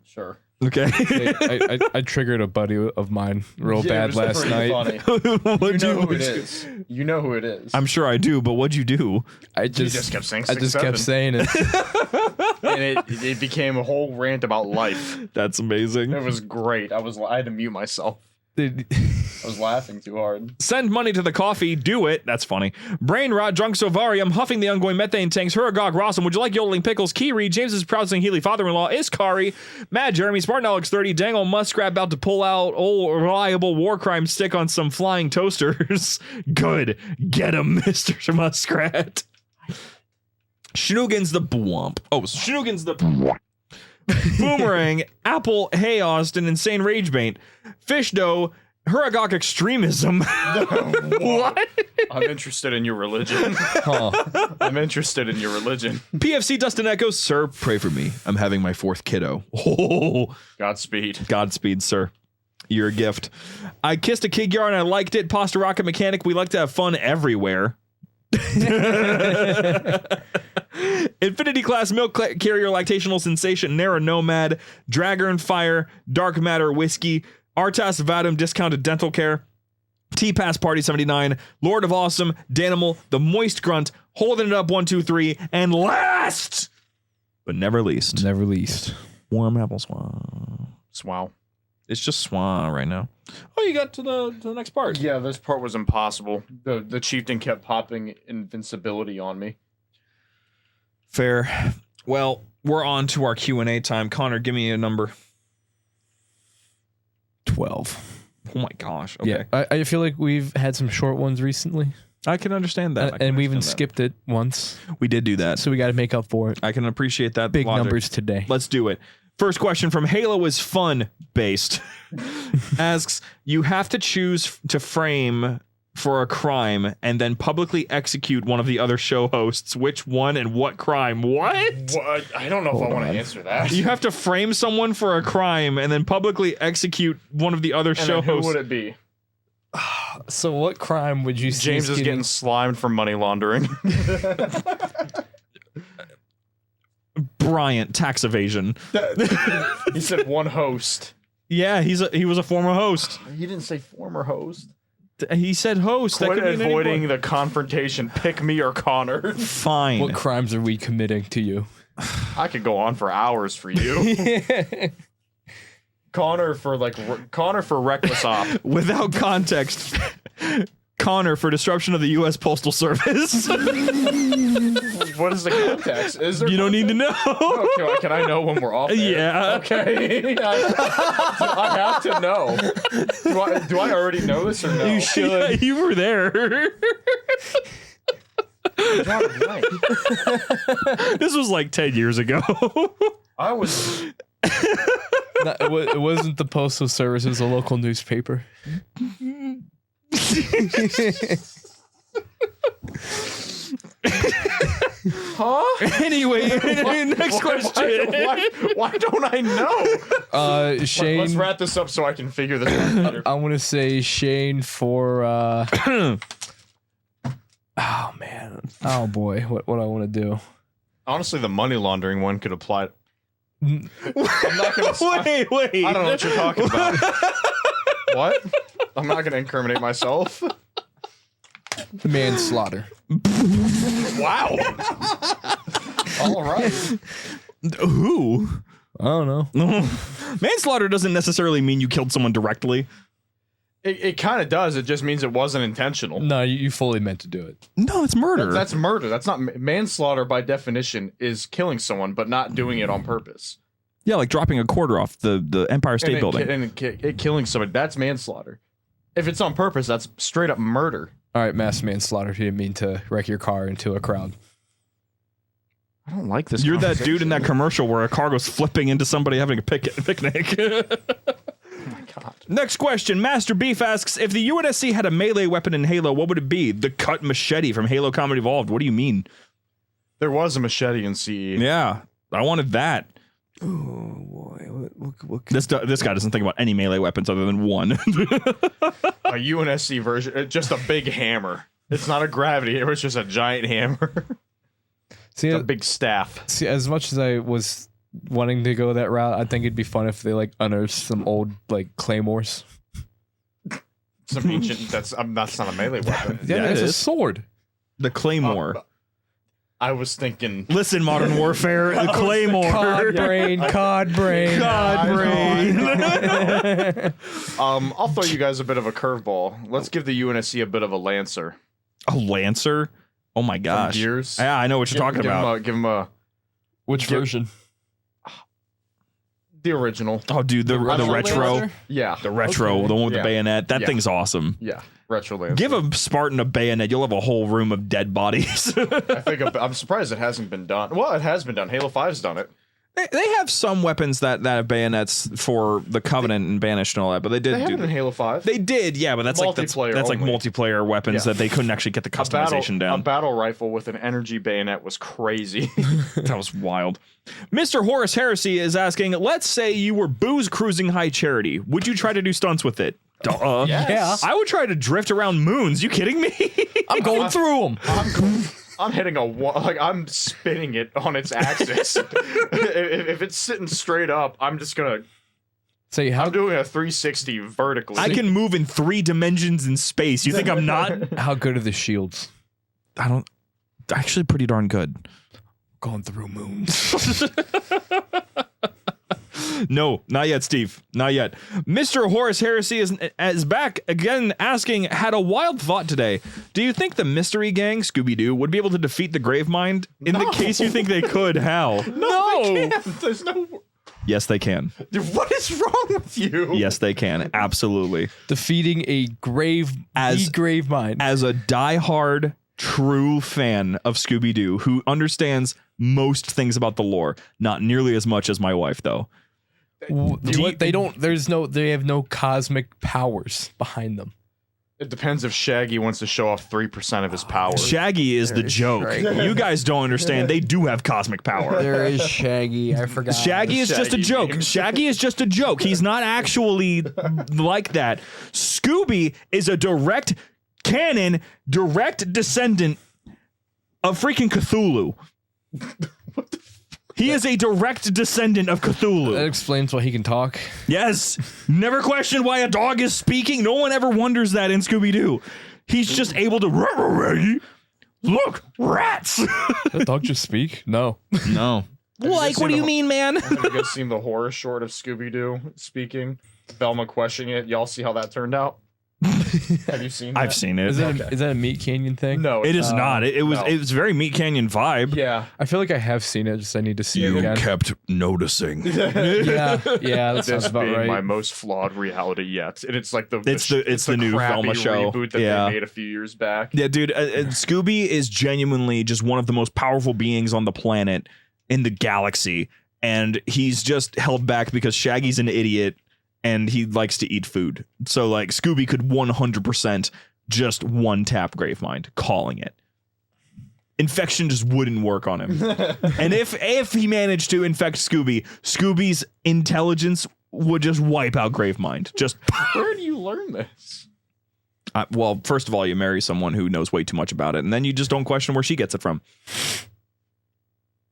Sure. Okay. I triggered a buddy of mine real bad last night. What'd You know you who it is. You know who it is. I'm sure I do, but what'd you do? I You just just kept saying I just kept saying it. and it became a whole rant about life. That's amazing. It was great. I had to mute myself. I was laughing too hard. Send money to the coffee. Do it. That's funny. Brain Rot, Drunk Sovarium, Huffing the Ongoing Methane Tanks, Huragog, Rossum, Would You Like Yodeling Pickles, Kiri, James's Prouding Healy Father-in-Law, Iskari, Mad Jeremy, Spartan Alex 30, Dangle Muskrat about to pull out old reliable war crime stick on some flying toasters. Good. Get him, Mr. Muskrat. Schnoogans the Bwomp. Oh, Schnoogans the Boomerang, Apple, Hey Austin, Insane Ragebait, Fish Dough, Huragok Extremism. What? I'm interested in your religion. I'm interested in your religion. PFC Dustin Echo, sir, pray for me. I'm having my 4th kiddo. Oh, Godspeed. Godspeed, sir. You're a gift. I kissed a Kigyar and I liked it. Pasta Rocket Mechanic, we like to have fun everywhere. Infinity Class Milk Carrier Lactational Sensation Nara Nomad Dragon Fire Dark Matter Whiskey Artas Vadum Discounted Dental Care T-Pass Party 79 Lord of Awesome Danimal The Moist Grunt Holding It Up 123 and last but never least Warm Apple Swan. Wow. It's just Swan right now. Oh, you got to the next part. Yeah, this part was impossible. The chieftain kept popping invincibility on me. Fair. Well, we're on to our Q&A time. Connor, give me a number. 12. Oh my gosh. Okay. Yeah, I feel like we've had some short ones recently. I can understand that. And we even skipped it once. We did do that. So we got to make up for it. I can appreciate that. Big logic. numbers today. Let's do it. First question from Halo is Fun based. Asks, you have to choose to frame for a crime and then publicly execute one of the other show hosts. Which one and what crime? What? I don't know if I want to answer that. You have to frame someone for a crime and then publicly execute one of the other show who hosts. would it be? So what crime would you see? James is getting slimed for money laundering. Bryant, tax evasion. He said one host. Yeah, he was a former host. He didn't say former host. He said host. Quit that could mean avoiding anyone. the confrontation. Pick me or Connor. Fine. What crimes are we committing to you? I could go on for hours for you. Connor for reckless op. Without context, Connor for disruption of the U.S. Postal Service. What is the context? Is there? You don't need to know. Oh, can I know when we're off? Air? Yeah. Okay. I have to know. Do I already know this or no? You should. Yeah, you were there. This was like 10 years ago. I was. It wasn't the postal service. It was a local newspaper. Huh? Anyway, next question. Why don't I know? Shane. Let's wrap this up so I can figure this out. I want to say Shane for. Oh man. Oh boy. What I want to do? Honestly, the money laundering one could apply. I'm not gonna. Wait. I don't know what you're talking about. What? I'm not gonna incriminate myself. Manslaughter. Wow. All right. Who? I don't know. Manslaughter doesn't necessarily mean you killed someone directly. It kind of does. It just means it wasn't intentional. No, you fully meant to do it. No, it's murder. That's murder. That's not manslaughter by definition is killing someone, but not doing it on purpose. Yeah, like dropping a quarter off the Empire State Building. And killing somebody. That's manslaughter. If it's on purpose, that's straight up murder. All right, mass manslaughter. He didn't mean to wreck your car into a crowd. I don't like this. You're that dude in that commercial where a car goes flipping into somebody having a picnic. Oh my God. Next question. Master Beef asks, if the UNSC had a melee weapon in Halo, what would it be? The cut machete from Halo Combat Evolved. What do you mean? There was a machete in CE. Yeah, I wanted that. Oh boy, what This guy doesn't think about any melee weapons other than one. A UNSC version, just a big hammer. It's not a gravity. It was just a giant hammer. See, a big staff. See, as much as I was wanting to go that route, I think it'd be fun if they like unearthed some old like claymores. Some ancient. That's not a melee weapon. Yeah, it it's a is. sword. The Claymore. I was thinking. Listen, Modern Warfare, the Claymore. Cod brain. God brain. I'll throw you guys a bit of a curveball. Let's give the UNSC a bit of a Lancer. A Lancer? Oh my gosh. Gears. Yeah, I know what you're talking about. Give him a. Which version? The original. Oh, dude, the retro. Lancer? Yeah. The retro, the one with the Yeah. bayonet. That Yeah. thing's awesome. Yeah. Retro Lancer. Give a Spartan a bayonet, you'll have a whole room of dead bodies. I think I'm surprised it hasn't been done. Well, it has been done. Halo 5's done it. They have some weapons that have bayonets for the Covenant and Banished and all that, but they did They have do it in Halo 5. They did, yeah, but that's Multiplayer like only. multiplayer weapons Yeah. that they couldn't actually get the customization A down. battle rifle with an energy bayonet was crazy. That was wild. Mr. Horace Heresy is asking, let's say you were booze cruising High Charity. Would you try to do stunts with it? Duh. Yes. I would try to drift around moons. You kidding me? I'm going through them. I'm hitting a wall. Like, I'm spinning it on its axis. if it's sitting straight up, I'm just gonna. Say I'm doing a 360 vertically. I can move in 3 dimensions in space. You think I'm not? how good are the shields? I don't. Actually, pretty darn good. Going through moons. No, not yet, Steve. Not yet. Mr. Horace Heresy is back again asking, had a wild thought today. Do you think the Mystery Gang, Scooby-Doo, would be able to defeat the Gravemind? In the case you think they could, how? No. There's no. Yes, they can. Dude, what is wrong with you? Yes, they can. Absolutely. Defeating a grave mine. As a diehard, true fan of Scooby-Doo who understands most things about the lore, not nearly as much as my wife, though. They have no cosmic powers behind them. It depends if Shaggy wants to show off 3% of his power. Shaggy is the joke. You guys don't understand. They do have cosmic power. There is Shaggy. I forgot. Shaggy is just a Shaggy joke. memes. Shaggy is just a joke. He's not actually like that. Scooby is a direct canon, direct descendant of freaking Cthulhu. He is a direct descendant of That Cthulhu. explains why he can talk. Yes. Never question why a dog is speaking. No one ever wonders that in Scooby-Doo. He's just able to... Look, rats. Did the dog just speak? No. No. Like, what do you mean, man? Have you guys seen the horror short of Scooby-Doo speaking? Velma questioning it. Y'all see how that turned out? Have you seen that? I've seen it. Is that a Meat Canyon thing? No, It is not. It was. no. It was very Meat Canyon vibe. Yeah. I feel like I have seen it. Just I need to see it again. kept noticing. Yeah, that sounds This about being right. my most flawed reality yet, and it's like It's the new crappy Velma show. reboot that Yeah. they made a few years back. Yeah, dude. Scooby is genuinely just one of the most powerful beings on the planet in the galaxy, and he's just held back because Shaggy's an idiot and he likes to eat food. So like Scooby could 100% just one tap Gravemind, calling it. Infection just wouldn't work on him. And if he managed to infect Scooby, Scooby's intelligence would just wipe out Gravemind. Just Where do you learn this? well, first of all, you marry someone who knows way too much about it, and then you just don't question where she gets it from.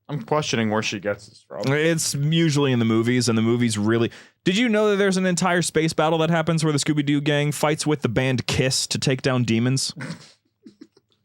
I'm questioning where she gets this from. It's usually in the movies, and the movies really... Did you know that there's an entire space battle that happens where the Scooby-Doo gang fights with the band Kiss to take down demons?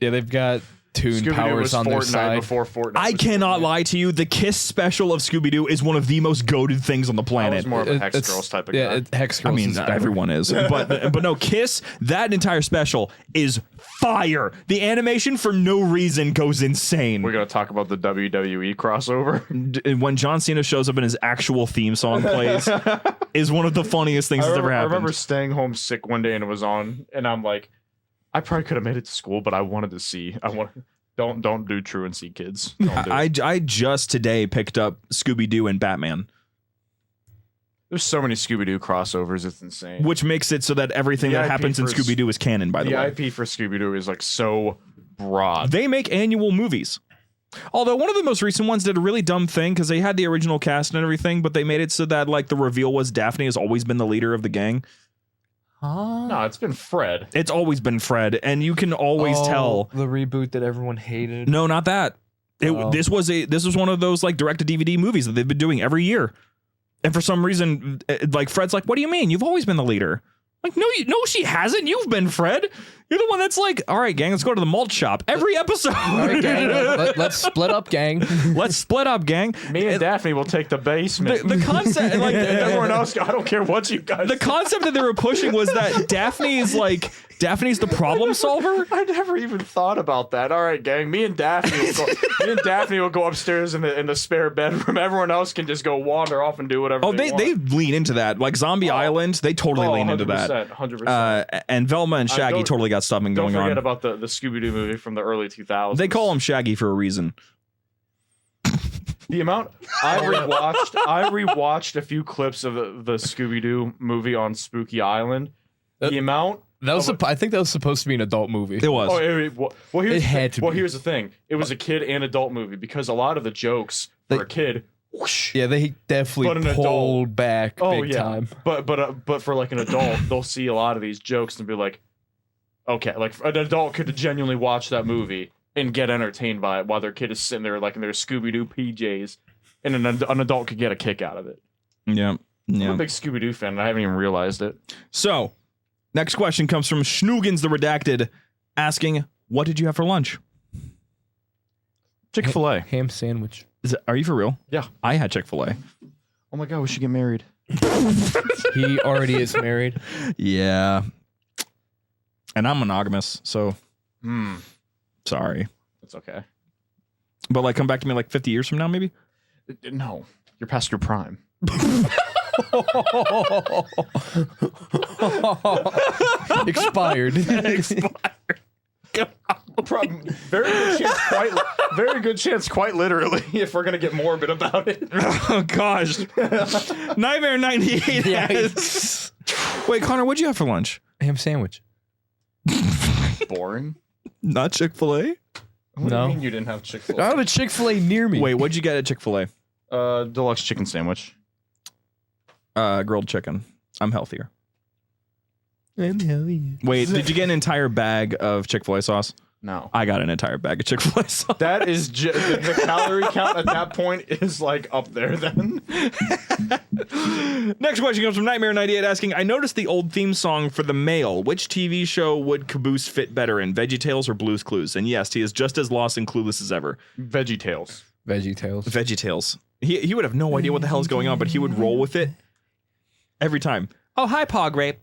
Yeah, they've got Toon Scooby-Doo powers was on their Fortnite side. before Fortnite. I was cannot Fortnite. lie to you. The Kiss special of Scooby-Doo is one of the most goated things on the I was planet. more of a Hex It's- Girls type of yeah, guy. Hex I Girls. mean, is better. everyone is, but no, Kiss. That entire special is fire. The animation for no reason goes insane. We're gonna talk about the WWE crossover. When John Cena shows up and his actual theme song plays, is one of the funniest things that's ever I happened. remember staying home sick one day and it was on, and I'm like, I probably could have made it to school, but I wanted to see. Don't do truancy, kids. Don't do it. I just today picked up Scooby-Doo and Batman, There's so many Scooby-Doo crossovers, it's insane. which makes it so that everything The that IP happens in for Scooby-Doo is canon, by the the way. IP for Scooby-Doo is like so broad. They make annual movies. Although one of the most recent ones did a really dumb thing because they had the original cast and everything, but they made it so that like the reveal was Daphne has always been the leader of the gang. No, it's been Fred. It's always been Fred, and you can always tell. the reboot that everyone hated. No, not that. Oh. This was one of those like direct to DVD movies that they've been doing every year. And for some reason, like Fred's like, "What do you mean? You've always been the leader." Like, no, she hasn't. You've been Fred. You're the one that's like, "All right, gang, let's go to the malt shop every episode." All right, gang, let's split up, gang. Let's split up, gang. Me and Daphne will take the basement. The concept, like Everyone else, I don't care what you guys. the concept that they were pushing was that Daphne's the problem solver. I never even thought about that. All right, gang. Me and Daphne will go upstairs in the spare bedroom. Everyone else can just go wander off and do whatever. Oh, they they want. lean into that. Like Zombie Island, they totally lean into that. 100%. And Velma and Shaggy don't- totally got something Don't going forget on. about the Scooby-Doo movie from the early 2000s. They call him Shaggy for a reason. The amount I rewatched a few clips of the Scooby-Doo movie on Spooky Island. The amount. That was I think that was supposed to be an adult movie. It was. Oh, here's It had to be. Here's the thing. It was a kid and adult movie because a lot of the jokes for a kid. Whoosh, Yeah, they But an definitely adult- pulled back big time. But for like an adult, they'll see a lot of these jokes and be like, okay, like an adult could genuinely watch that movie and get entertained by it while their kid is sitting there like in their Scooby-Doo PJs, and an adult could get a kick out of it. Yeah. I'm Yeah. a big Scooby-Doo fan, and I haven't even realized it. So, next question comes from Schnoogans the Redacted, asking, "What did you have for lunch?" Chick-fil-A. Ham sandwich. Are you for real? Yeah. I had Chick-fil-A. Oh my god, we should get married. He already is married. Yeah. And I'm monogamous, so sorry. It's okay. But like, come back to me like 50 years from now, maybe. No, you're past your prime. Expired. Very good chance, quite literally, if we're gonna get morbid about it. Oh gosh. Nightmare 98 has... Wait, Connor, what'd you have for lunch? Ham sandwich. Boring. Not Chick-fil-A? What do No. you mean you didn't have I Chick-fil-A? have a Chick-fil-A near me. Wait, what'd you get at Chick-fil-A? Deluxe chicken sandwich. Grilled chicken. I'm healthier. I'm healthy. Wait, did you get an entire bag of Chick-fil-A sauce? No. I got an entire bag of Chick-fil-A sauce. That is the calorie count at that point is like up there then. Next question comes from Nightmare98 asking, "I noticed the old theme song for The Mail. Which TV show would Caboose fit better in, VeggieTales or Blue's Clues?" And yes, he is just as lost and clueless as ever. VeggieTales. VeggieTales. VeggieTales. He would have no idea what the hell is going on, but he would roll with it every time. Oh, hi, Pog Rape.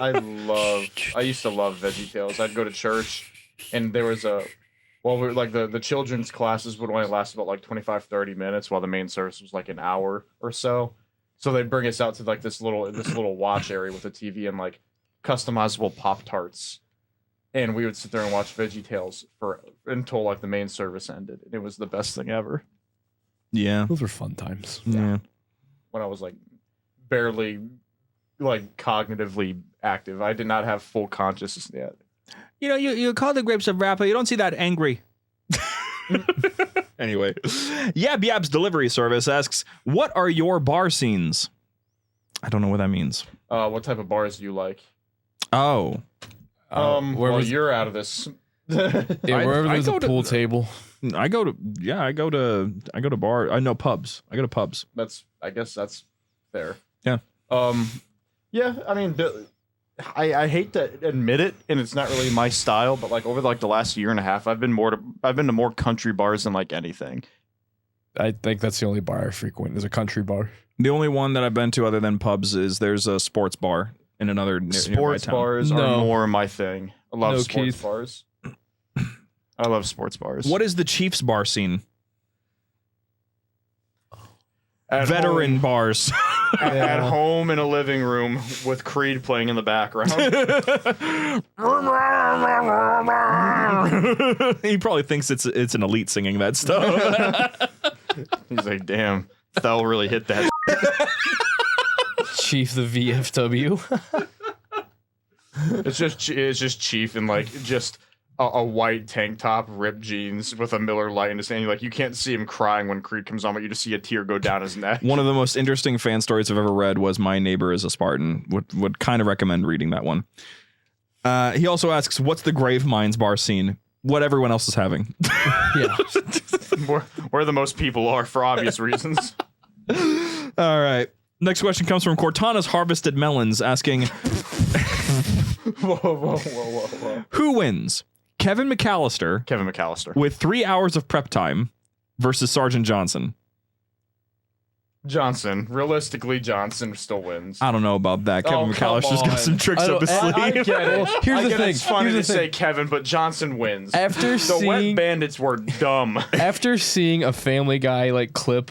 I used to love VeggieTales. I'd go to church, and there was the children's classes would only last about like 25, 30 minutes, while the main service was like an hour or so. So they'd bring us out to like this little watch area with a TV and like customizable Pop-Tarts. And we would sit there and watch VeggieTales until like the main service ended. And it was the best thing ever. Yeah. Those were fun times. Yeah. When I was like barely like cognitively active. I did not have full consciousness yet. You know, you call the grapes of wrath, but you don't see that angry. Anyway, Yab Yab's delivery service asks, what are your bar scenes? I don't know what that means. What type of bars do you like? Oh. You're out of this. Wherever there's a pool table. I go to bar. I know pubs. I go to pubs. I guess that's fair. Yeah. Yeah, I mean, I hate to admit it, and it's not really my style, but like over like the last year and a half, I've been to more country bars than like anything. I think that's the only bar I frequent is a country bar. The only one that I've been to other than pubs is there's a sports bar in another sports bars are more my thing. I love sports bars. I love sports bars. What is the Chiefs bar scene? Veteran bars. At home in a living room with Creed playing in the background. He probably thinks it's an elite singing that stuff. He's like, damn, Thel really hit that. Chief the VFW. It's just Chief in like just a white tank top, ripped jeans with a Miller Lite in his hand. Like, you can't see him crying when Creed comes on, but you just see a tear go down his neck. One of the most interesting fan stories I've ever read was My Neighbor is a Spartan. Would kind of recommend reading that one. He also asks, what's the Grave Mines bar scene? What everyone else is having. Yeah. Where the most people are for obvious reasons. All right. Next question comes from Cortana's Harvested Melons asking, Whoa. Who wins? Kevin McAllister with 3 hours of prep time versus Sergeant Johnson. Realistically, Johnson still wins. I don't know about that. Kevin McAllister's got some tricks up his sleeve. I get it. Here's the thing. It's funny to say Kevin, but Johnson wins. The Wet Bandits were dumb. After seeing a Family Guy like clip,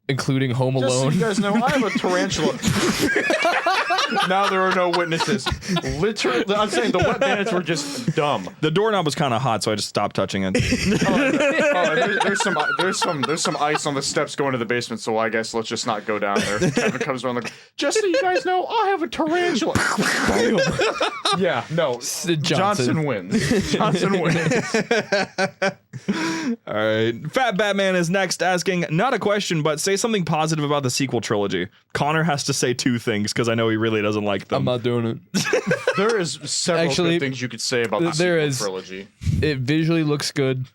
including Home Alone. Just so you guys know, I have a tarantula. Now there are no witnesses. Literally, I'm saying the Wet Bandits were just dumb. The doorknob was kind of hot, so I just stopped touching it. There's some ice on the steps going to the basement, so I guess let's just not go down there. Kevin comes around just so you guys know, I have a tarantula. Yeah, no. Johnson wins. All right. Fat Batman is next asking, not a question, but say something positive about the sequel trilogy. Connor has to say two things because I know he really doesn't like them. I'm not doing it. There is several good things you could say about the sequel trilogy. It visually looks good,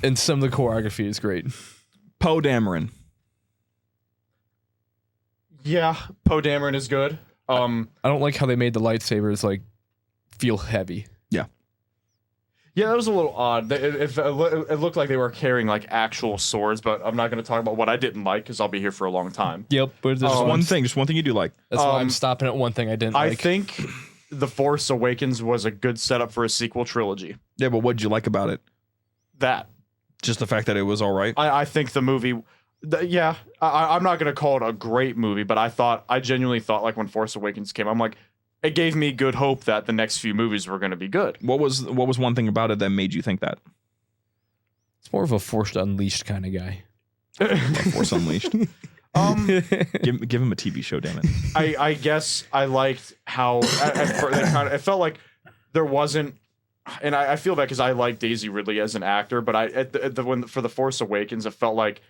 and some of the choreography is great. Poe Dameron. Yeah, Poe Dameron is good. I don't like how they made the lightsabers like feel heavy. Yeah, that was a little odd. It looked like they were carrying like actual swords, but I'm not going to talk about what I didn't like because I'll be here for a long time. Yep. But just one thing you do like. That's why I'm stopping at one thing I didn't like. I think The Force Awakens was a good setup for a sequel trilogy. Yeah, but what did you like about it? That. Just the fact that it was all right? I think the movie... I'm not going to call it a great movie, but I genuinely thought like when Force Awakens came, I'm like... It gave me good hope that the next few movies were going to be good. What was one thing about it that made you think that? It's more of a Force Unleashed kind of guy. Force Unleashed. Give him a TV show, damn it. I guess I liked how it felt like there wasn't, and I feel bad because I like Daisy Ridley as an actor, but for The Force Awakens, it felt like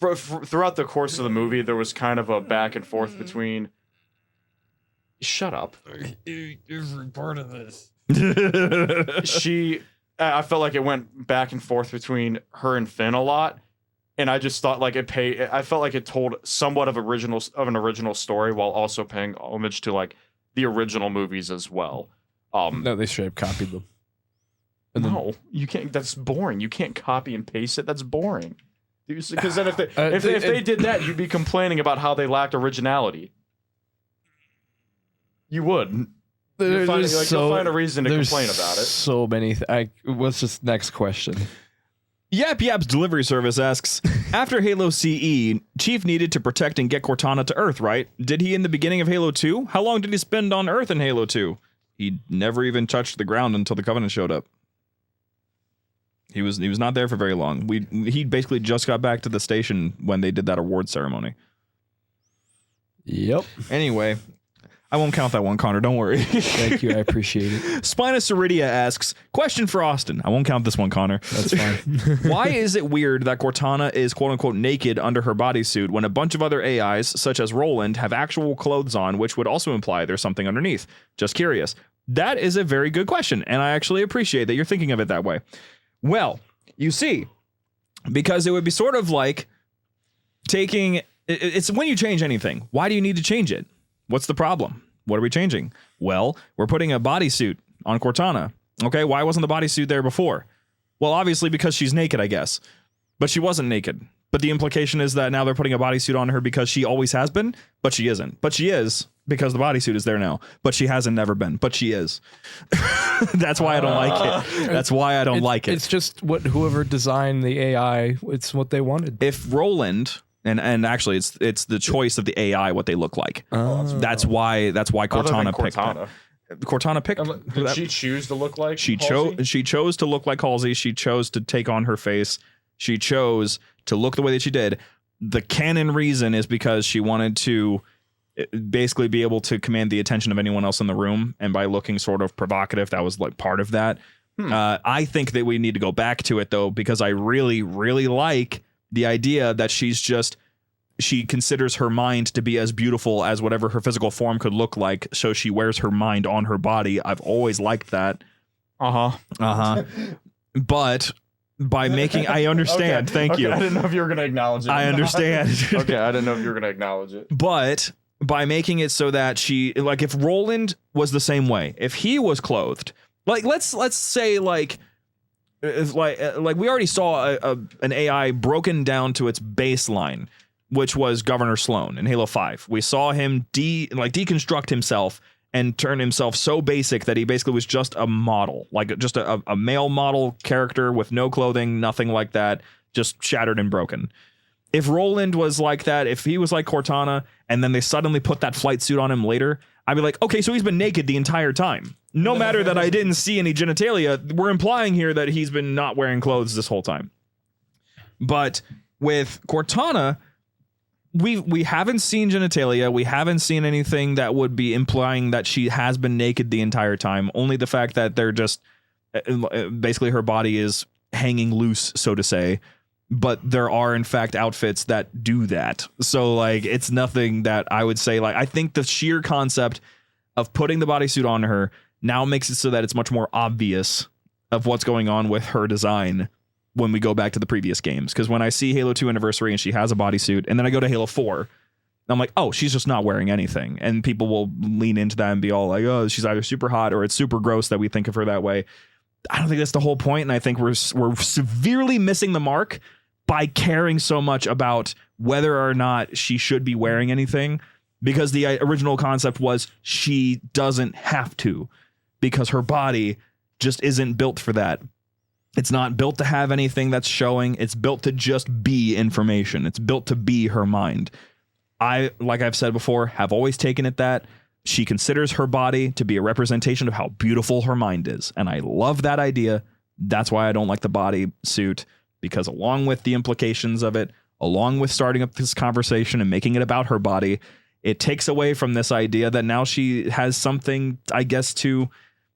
throughout the course of the movie there was kind of a back and forth between. Shut up. Every part of this. I felt like it went back and forth between her and Finn a lot, and I just thought like I felt like it told somewhat of an original story while also paying homage to like the original movies as well. No, they straight up copied them. No, you can't. That's boring. You can't copy and paste it. That's boring. Because then if they did that, you'd be complaining about how they lacked originality. You would. There's You'll find a reason to complain about it. So many. What's this next question? Yap Yap's delivery service asks, after Halo CE, Chief needed to protect and get Cortana to Earth, right? Did he in the beginning of Halo 2? How long did he spend on Earth in Halo 2? He never even touched the ground until the Covenant showed up. He was not there for very long. He basically just got back to the station when they did that award ceremony. Yep. Anyway, I won't count that one, Connor. Don't worry. Thank you. I appreciate it. Spinus Iridia asks, question for Austin. I won't count this one, Connor. That's fine. Why is it weird that Cortana is quote-unquote naked under her bodysuit when a bunch of other AIs, such as Roland, have actual clothes on, which would also imply there's something underneath? Just curious. That is a very good question, and I actually appreciate that you're thinking of it that way. Well, you see, because it would be sort of like taking... It's when you change anything. Why do you need to change it? What's the problem? What are we changing? Well, we're putting a bodysuit on Cortana. Okay, why wasn't the bodysuit there before? Well, obviously because she's naked, I guess. But she wasn't naked. But the implication is that now they're putting a bodysuit on her because she always has been, but she isn't. But she is because the bodysuit is there now. But she hasn't never been, but she is. That's why I don't like it. That's why I don't like it. It's just what whoever designed the AI, it's what they wanted. If Roland... And actually, it's the choice of the AI what they look like. That's why Cortana picked them. Cortana picked. Did she choose to look like? She chose to look like Halsey. She chose to take on her face. She chose to look the way that she did. The canon reason is because she wanted to basically be able to command the attention of anyone else in the room, and by looking sort of provocative, that was like part of that. I think that we need to go back to it though, because I really, really like the idea that she considers her mind to be as beautiful as whatever her physical form could look like. So she wears her mind on her body. I've always liked that. But by making, I understand. Okay. Thank you. I didn't know if you were going to acknowledge it. I understand. Okay. I didn't know if you were going to acknowledge it. But by making it so that she, like, if Roland was the same way, if he was clothed, like, let's say like we already saw an AI broken down to its baseline, which was Governor Sloan in Halo 5. We saw him deconstruct himself and turn himself so basic that he basically was just a model, like just a male model character with no clothing, nothing like that, just shattered and broken. If Roland was like that, if he was like Cortana, and then they suddenly put that flight suit on him later, I'd be like, okay, so he's been naked the entire time. No matter that I didn't see any genitalia, we're implying here that he's been not wearing clothes this whole time. But with Cortana, we haven't seen genitalia. We haven't seen anything that would be implying that she has been naked the entire time. Only the fact that they're just basically her body is hanging loose, so to say. But there are, in fact, outfits that do that. So, like, it's nothing that I would say. Like, I think the sheer concept of putting the bodysuit on her now makes it so that it's much more obvious of what's going on with her design when we go back to the previous games. Because when I see Halo 2 Anniversary and she has a bodysuit, and then I go to Halo 4, I'm like, oh, she's just not wearing anything. And people will lean into that and be all like, oh, she's either super hot or it's super gross that we think of her that way. I don't think that's the whole point, and I think we're severely missing the mark by caring so much about whether or not she should be wearing anything, because the original concept was she doesn't have to, because her body just isn't built for that. It's not built to have anything that's showing. It's built to just be information. It's built to be her mind. I, like I've said before, have always taken it that she considers her body to be a representation of how beautiful her mind is. And I love that idea. That's why I don't like the body suit, because along with the implications of it, along with starting up this conversation and making it about her body, it takes away from this idea that now she has something, I guess, to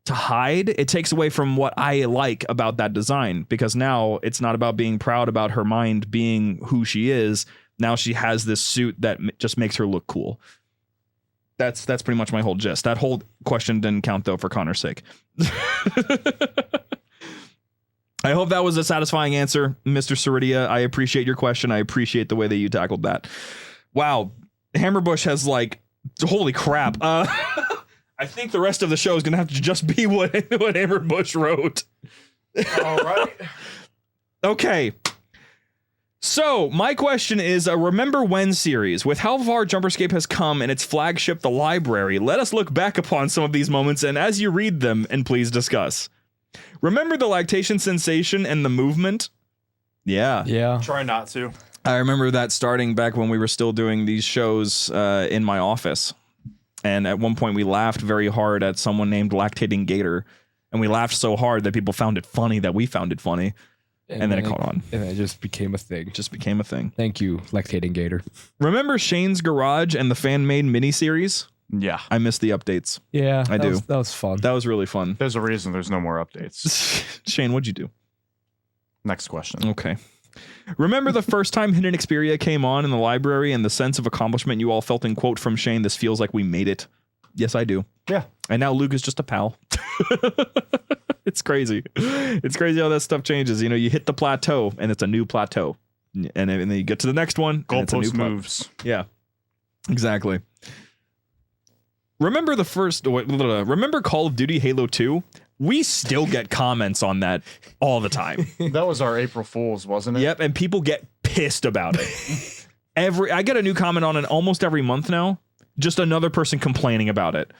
hide. It takes away from what I like about that design, because now it's not about being proud about her mind being who she is. Now she has this suit that just makes her look cool. That's pretty much my whole gist. That whole question didn't count, though, for Connor's sake. I hope that was a satisfying answer, Mr. Ceridia. I appreciate your question. I appreciate the way that you tackled that. Wow. Hammerbush has, like, holy crap. I think the rest of the show is going to have to just be what Hammerbush wrote. All right. Okay. So, my question is a Remember When series. With how far JumperScape has come in its flagship, the library, let us look back upon some of these moments and as you read them, and please discuss. Remember the lactation sensation and the movement? Yeah. Yeah. Try not to. I remember that starting back when we were still doing these shows in my office. And at one point we laughed very hard at someone named Lactating Gator. And we laughed so hard that people found it funny that we found it funny. And then it caught on. And it just became a thing. Just became a thing. Thank you, Lactating Gator. Remember Shane's Garage and the fan-made miniseries? Yeah. I missed the updates. Yeah, I do. That was fun. That was really fun. There's a reason there's no more updates. Shane, what'd you do? Next question. Okay. Remember the first time Hidden Xperia came on in the library and the sense of accomplishment you all felt in quote from Shane, this feels like we made it. Yes, I do. Yeah. And now Luke is just a pal. It's crazy. It's crazy how that stuff changes. You know, you hit the plateau and it's a new plateau. And then you get to the next one. And it's a new Goalpost moves. Yeah, exactly. Remember remember Call of Duty Halo 2? We still get comments on that all the time. That was our April Fool's, wasn't it? Yep, and people get pissed about it. I get a new comment on it almost every month now. Just another person complaining about it.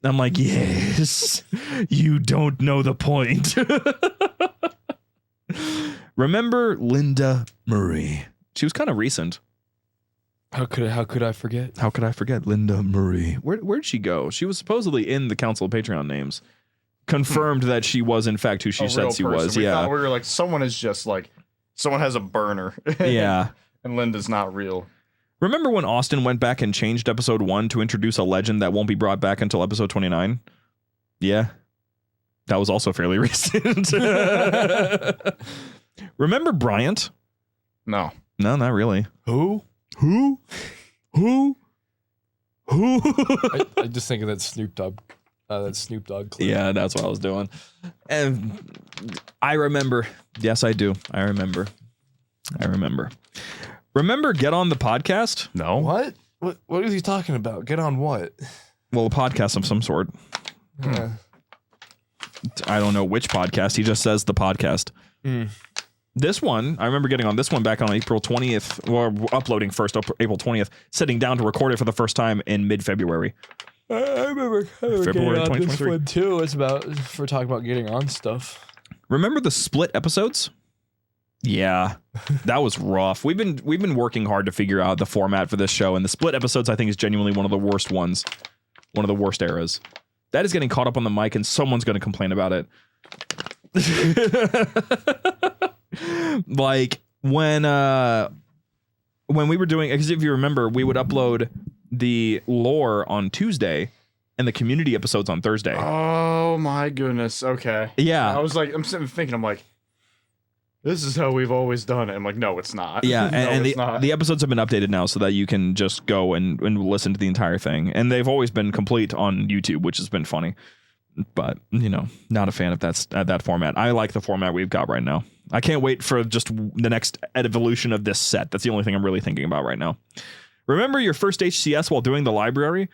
I'm like, yes, you don't know the point. Remember Linda Murray? She was kind of recent. How could I forget? How could I forget Linda Murray? Where'd she go? She was supposedly in the Council of Patreon Names. Confirmed that she was in fact who she said she was. We yeah. thought we were like, someone is just like, someone has a burner. Yeah. And Linda's not real. Remember when Austin went back and changed episode 1 to introduce a legend that won't be brought back until episode 29? Yeah. That was also fairly recent. Remember Bryant? No. No, not really. Who? I just think of that Snoop Dogg clip. Yeah, that's what I was doing. And I remember. Yes, I do. I remember. Remember Get On the Podcast? No. What? What is he talking about? Get on what? Well, a podcast of some sort. Yeah. I don't know which podcast. He just says the podcast. This one, I remember getting on this one back on April 20th, or uploading first April 20th, sitting down to record it for the first time in mid-February. I remember February getting on 2023. this one too. It's for talking about getting on stuff. Remember the split episodes? Yeah, that was rough. We've been working hard to figure out the format for this show, and the split episodes I think is genuinely one of the worst ones, one of the worst eras. That is getting caught up on the mic, and someone's going to complain about it. Like when we were doing, because if you remember, we would upload the lore on Tuesday and the community episodes on Thursday. Oh my goodness. Okay. Yeah. I was like, I'm sitting thinking, I'm like, this is how we've always done it. I'm like, no, it's not. Yeah, No, and it's not. the episodes have been updated now so that you can just go and listen to the entire thing. And they've always been complete on YouTube, which has been funny. But, you know, not a fan of that format. I like the format we've got right now. I can't wait for just the next evolution of this set. That's the only thing I'm really thinking about right now. Remember your first HCS while doing the library?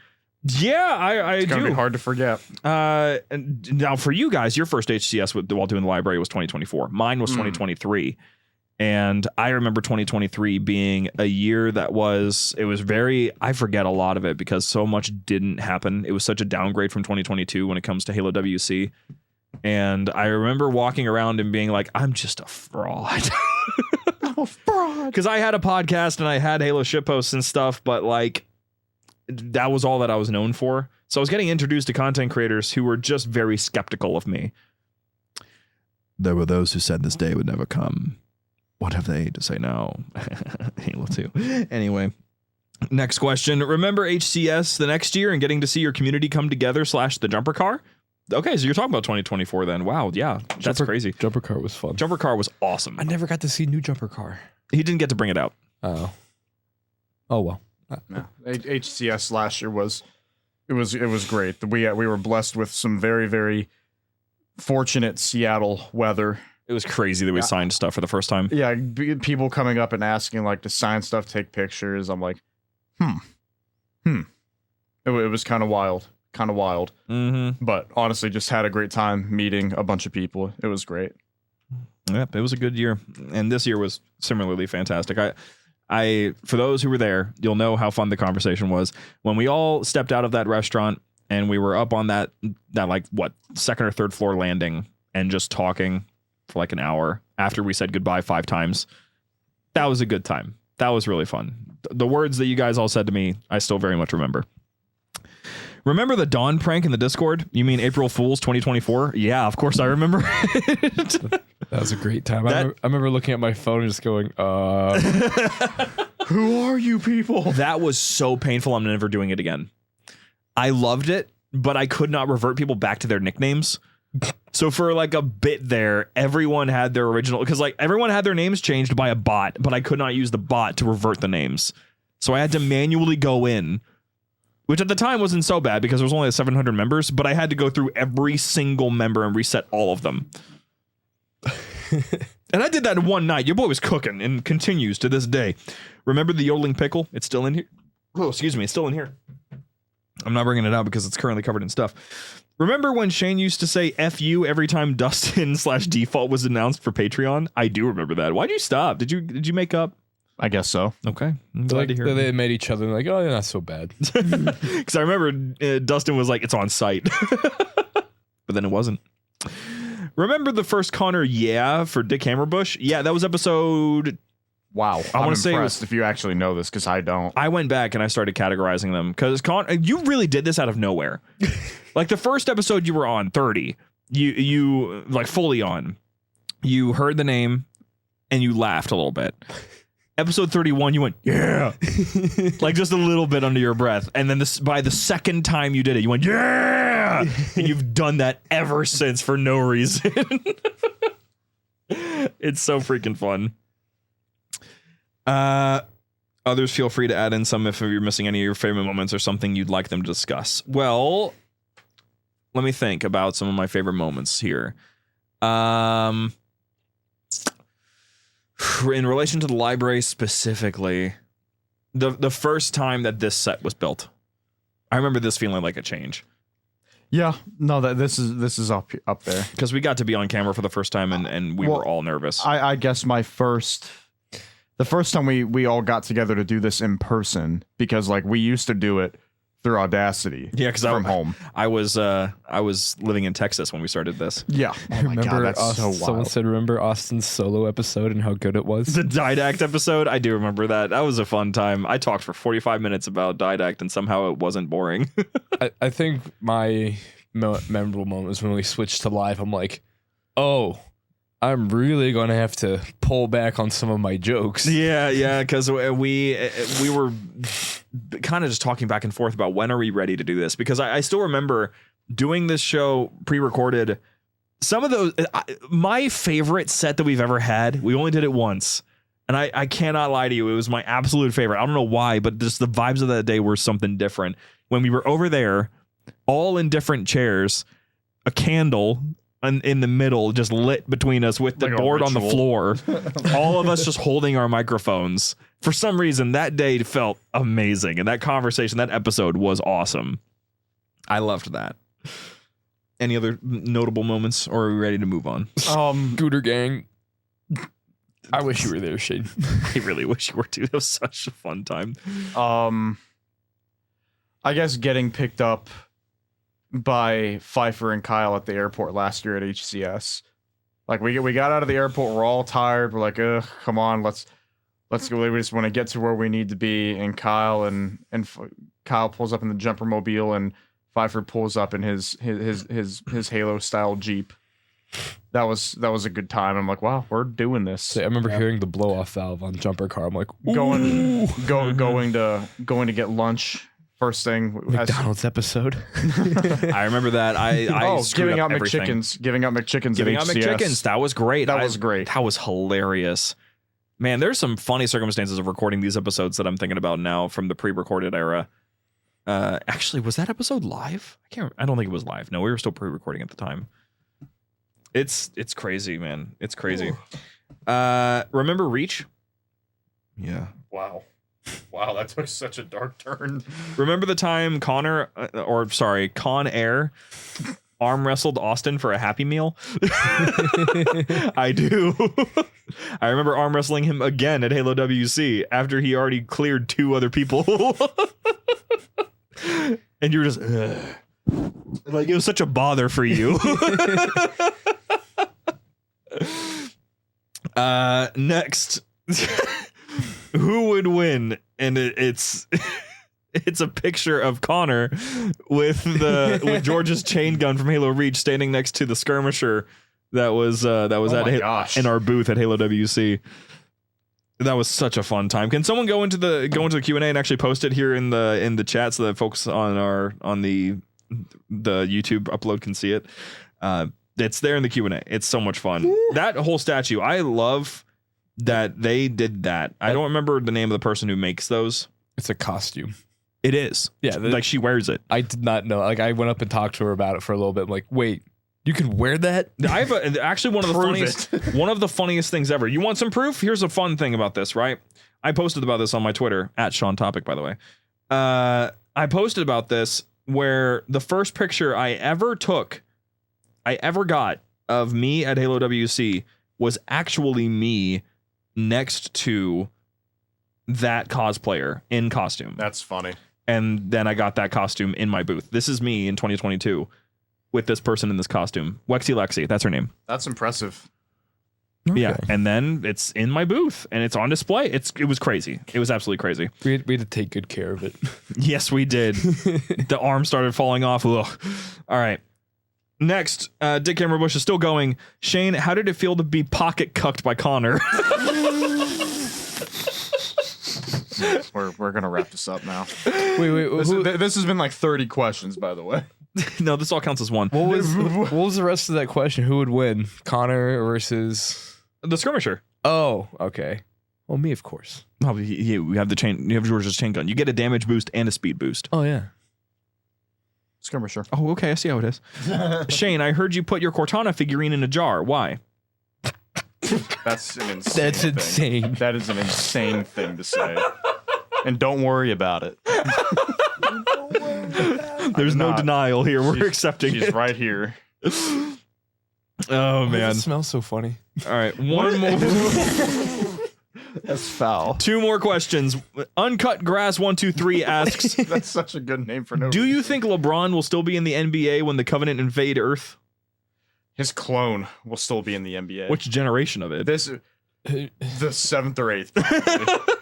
Yeah, I It's do. gonna be hard to forget. And now for you guys, your first HCS while doing the library was 2024. Mine was 2023. And I remember 2023 being a year that it was very, I forget a lot of it because so much didn't happen. It was such a downgrade from 2022 when it comes to Halo WC. And I remember walking around and being like, I'm just a fraud. Because I had a podcast and I had Halo shitposts and stuff, but like, that was all that I was known for. So I was getting introduced to content creators who were just very skeptical of me. There were those who said this day would never come. What have they to say now? Halo 2. Anyway, next question. Remember HCS the next year and getting to see your community come together / the jumper car? Okay, so you're talking about 2024 then. Wow, yeah, that's crazy. Jumper car was fun. Jumper car was awesome. I never got to see new jumper car. He didn't get to bring it out. Oh well. No. HCS last year was great. We were blessed with some very, very fortunate Seattle weather. It was crazy that we signed stuff for the first time. Yeah, people coming up and asking like to sign stuff, take pictures. I'm like, It was kind of wild. Mm-hmm. But honestly, just had a great time meeting a bunch of people. It was great. Yep, it was a good year, and this year was similarly fantastic. I for those who were there, you'll know how fun the conversation was when we all stepped out of that restaurant and we were up on that like what second or third floor landing and just talking for like an hour after we said goodbye 5 times. That was a good time. That was really fun. The words that you guys all said to me, I still very much remember. Remember the Dawn prank in the Discord? You mean April Fool's 2024? Yeah, of course I remember it. That was a great time. I remember looking at my phone and just going, Who are you people? That was so painful. I'm never doing it again. I loved it, but I could not revert people back to their nicknames. So for like a bit there, everyone had their original, because like everyone had their names changed by a bot, but I could not use the bot to revert the names. So I had to manually go in, which at the time wasn't so bad because there was only 700 members, but I had to go through every single member and reset all of them. And I did that in one night. Your boy was cooking and continues to this day. Remember the yodeling pickle? It's still in here. Oh, excuse me. It's still in here. I'm not bringing it out because it's currently covered in stuff. Remember when Shane used to say F you every time Dustin/default was announced for Patreon? I do remember that. Why'd you stop? Did you make up? I guess so. Okay. I'm glad to hear it. They made each other like, oh, yeah, not so bad. Because I remember Dustin was like, it's on site. But then it wasn't. Remember the first Connor for Dick Hammerbush? Yeah, that was episode... Wow. I want I'm to say impressed if you actually know this, because I don't. I went back and I started categorizing them because you really did this out of nowhere. Like the first episode you were on, 30, you like fully on. You heard the name and you laughed a little bit. Episode 31, you went, yeah, like just a little bit under your breath. And then by the second time you did it, you went, yeah. And you've done that ever since for no reason. It's so freaking fun. Others feel free to add in some if you're missing any of your favorite moments or something you'd like them to discuss. Well, let me think about some of my favorite moments here. In relation to the library specifically, the first time that this set was built, I remember this feeling like a change. Yeah, no, this is up there because we got to be on camera for the first time and we were all nervous. I guess the first time we all got together to do this in person, because like we used to do it through Audacity. Yeah, because from home. I was living in Texas when we started this. Yeah. Oh my God, that's so wild. Someone said, remember Austin's solo episode and how good it was? The Didact episode? I do remember that. That was a fun time. I talked for 45 minutes about Didact and somehow it wasn't boring. I think my memorable moment was when we switched to live. I'm like, oh, I'm really going to have to pull back on some of my jokes. Yeah, because we were kind of just talking back and forth about when are we ready to do this? Because I still remember doing this show pre-recorded. Some of those, my favorite set that we've ever had, we only did it once. And I cannot lie to you, it was my absolute favorite. I don't know why, but just the vibes of that day were something different. When we were over there, all in different chairs, a candle in the middle just lit between us with the board on the floor, all of us just holding our microphones. For some reason that day felt amazing, and that conversation, that episode was awesome. I loved that. Any other notable moments, or are we ready to move on? Scooter Gang, I wish you were there, Shane. I really wish you were too. That was such a fun time. I guess getting picked up by Pfeiffer and Kyle at the airport last year at HCS. Like we got out of the airport, we're all tired. We're like, come on, let's go. We just want to get to where we need to be. And Kyle Kyle pulls up in the jumper mobile, and Pfeiffer pulls up in his Halo style Jeep. That was a good time. I'm like, wow, we're doing this. So I remember hearing the blow off valve on jumper car. I'm like, going to get lunch. First thing, McDonald's episode. I remember that. I giving out everything. McChickens. Giving out McChickens. Giving out HCS. McChickens. That was great. That was great. That was hilarious. Man, there's some funny circumstances of recording these episodes that I'm thinking about now from the pre-recorded era. Actually, was that episode live? I don't think it was live. No, we were still pre-recording at the time. It's crazy, man. It's crazy. Remember Reach? Yeah. Wow, that took such a dark turn. Remember the time Con Air arm wrestled Austin for a Happy Meal? I do. I remember arm wrestling him again at Halo WC after he already cleared 2 other people. And you were just like, it was such a bother for you. Next, who would win? And it's a picture of Connor with George's chain gun from Halo Reach standing next to the skirmisher that was in our booth at Halo WC. That was such a fun time. Can someone go into the Q&A and actually post it here in the chat so that folks on the YouTube upload can see it? It's there in the Q&A. It's so much fun. That whole statue, I love that they did that. I don't remember the name of the person who makes those. It's a costume. It is. Yeah, like she wears it. I did not know. Like I went up and talked to her about it for a little bit. I'm like, wait, you can wear that? I have actually one of the funniest things ever. You want some proof? Here's a fun thing about this, right? I posted about this on my Twitter at Sean Topic, by the way. I posted about this where the first picture I ever got of me at Halo WC was actually me next to that cosplayer in costume. That's funny. And then I got that costume in my booth. This is me in 2022 with this person in this costume. Wexy Lexi, that's her name. That's impressive. Okay. Yeah, and then it's in my booth and it's on display. It was crazy. It was absolutely crazy. We had to take good care of it. Yes, we did. The arm started falling off. Ugh. All right. Next, Dick Hammerbush is still going. Shane, how did it feel to be pocket cucked by Connor? We're gonna wrap this up now. Wait. This has been like 30 questions, by the way. No, this all counts as one. What was the rest of that question? Who would win? Connor versus The skirmisher. Oh, okay. Well, me, of course. Oh, we have the chain. You have George's chain gun. You get a damage boost and a speed boost. Oh yeah. Skirmisher. Oh, okay. I see how it is. Shane, I heard you put your Cortana figurine in a jar. Why? That's an insane. That's thing. insane. That is an insane thing to say. And don't worry about it. There's no denial here. We're accepting she's it. right here. Oh Why man, does it smells so funny. All right, one more. That's foul. 2 more questions. Uncut Grass 123 asks, That's such a good name for no do reason. you think LeBron will still be in the NBA when the Covenant invade Earth? His clone will still be in the NBA? Which generation of it? The 7th or 8th. Probably.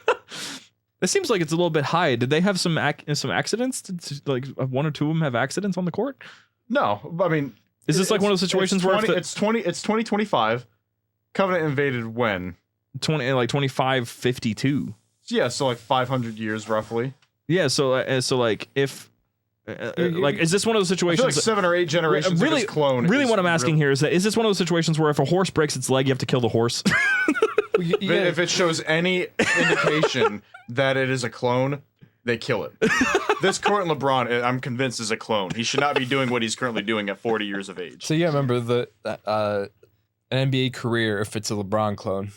This seems like it's a little bit high. Did they have some accidents? Like 1 or 2 of them have accidents on the court? No, I mean, Is this like one of those situations where it's 2025. Covenant invaded when? 2552? Yeah, so like 500 years roughly. Yeah, so like if like is this one of those I feel situations? like 7 or 8 generations of his clone. Really, what I'm asking here is that is this one of those situations where if a horse breaks its leg, you have to kill the horse? If it shows any indication that it is a clone, they kill it. This current LeBron, I'm convinced, is a clone. He should not be doing what he's currently doing at 40 years of age. So yeah, remember an NBA career, if it's a LeBron clone,